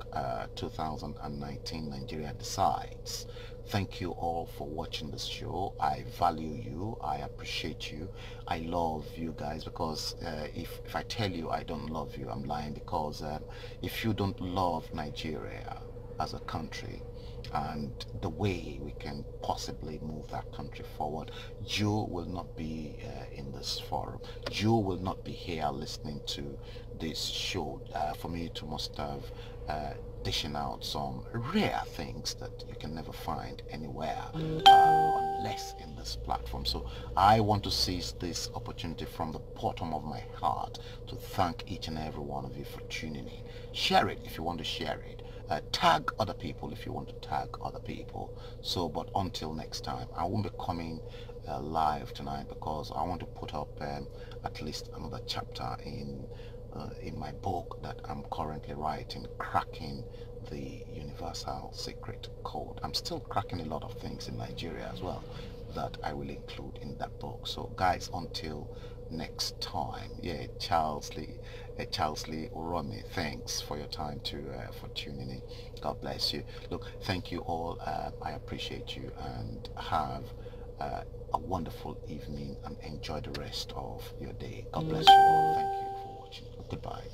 2019 Nigeria Decides. Thank you all for watching this show. I value you, I appreciate you, I love you guys, because if I tell you I don't love you, I'm lying, because if you don't love Nigeria as a country and the way we can possibly move that country forward, you will not be in this forum. You will not be here listening to this show for me to must have dishing out some rare things that you can never find anywhere unless in this platform. So I want to seize this opportunity from the bottom of my heart to thank each and every one of you for tuning in. Share it if you want to share it. Tag other people if you want to tag other people. So, but until next time, I won't be coming live tonight because I want to put up at least another chapter in my book that I'm currently writing, Cracking the Universal Secret Code. I'm still cracking a lot of things in Nigeria as well that I will include in that book. So guys, until next time, yeah, Charles Lee Uromi, thanks for your time for tuning in. God bless you. Look, thank you all. I appreciate you, and have a wonderful evening and enjoy the rest of your day. God bless you all. Thank you for watching. Goodbye.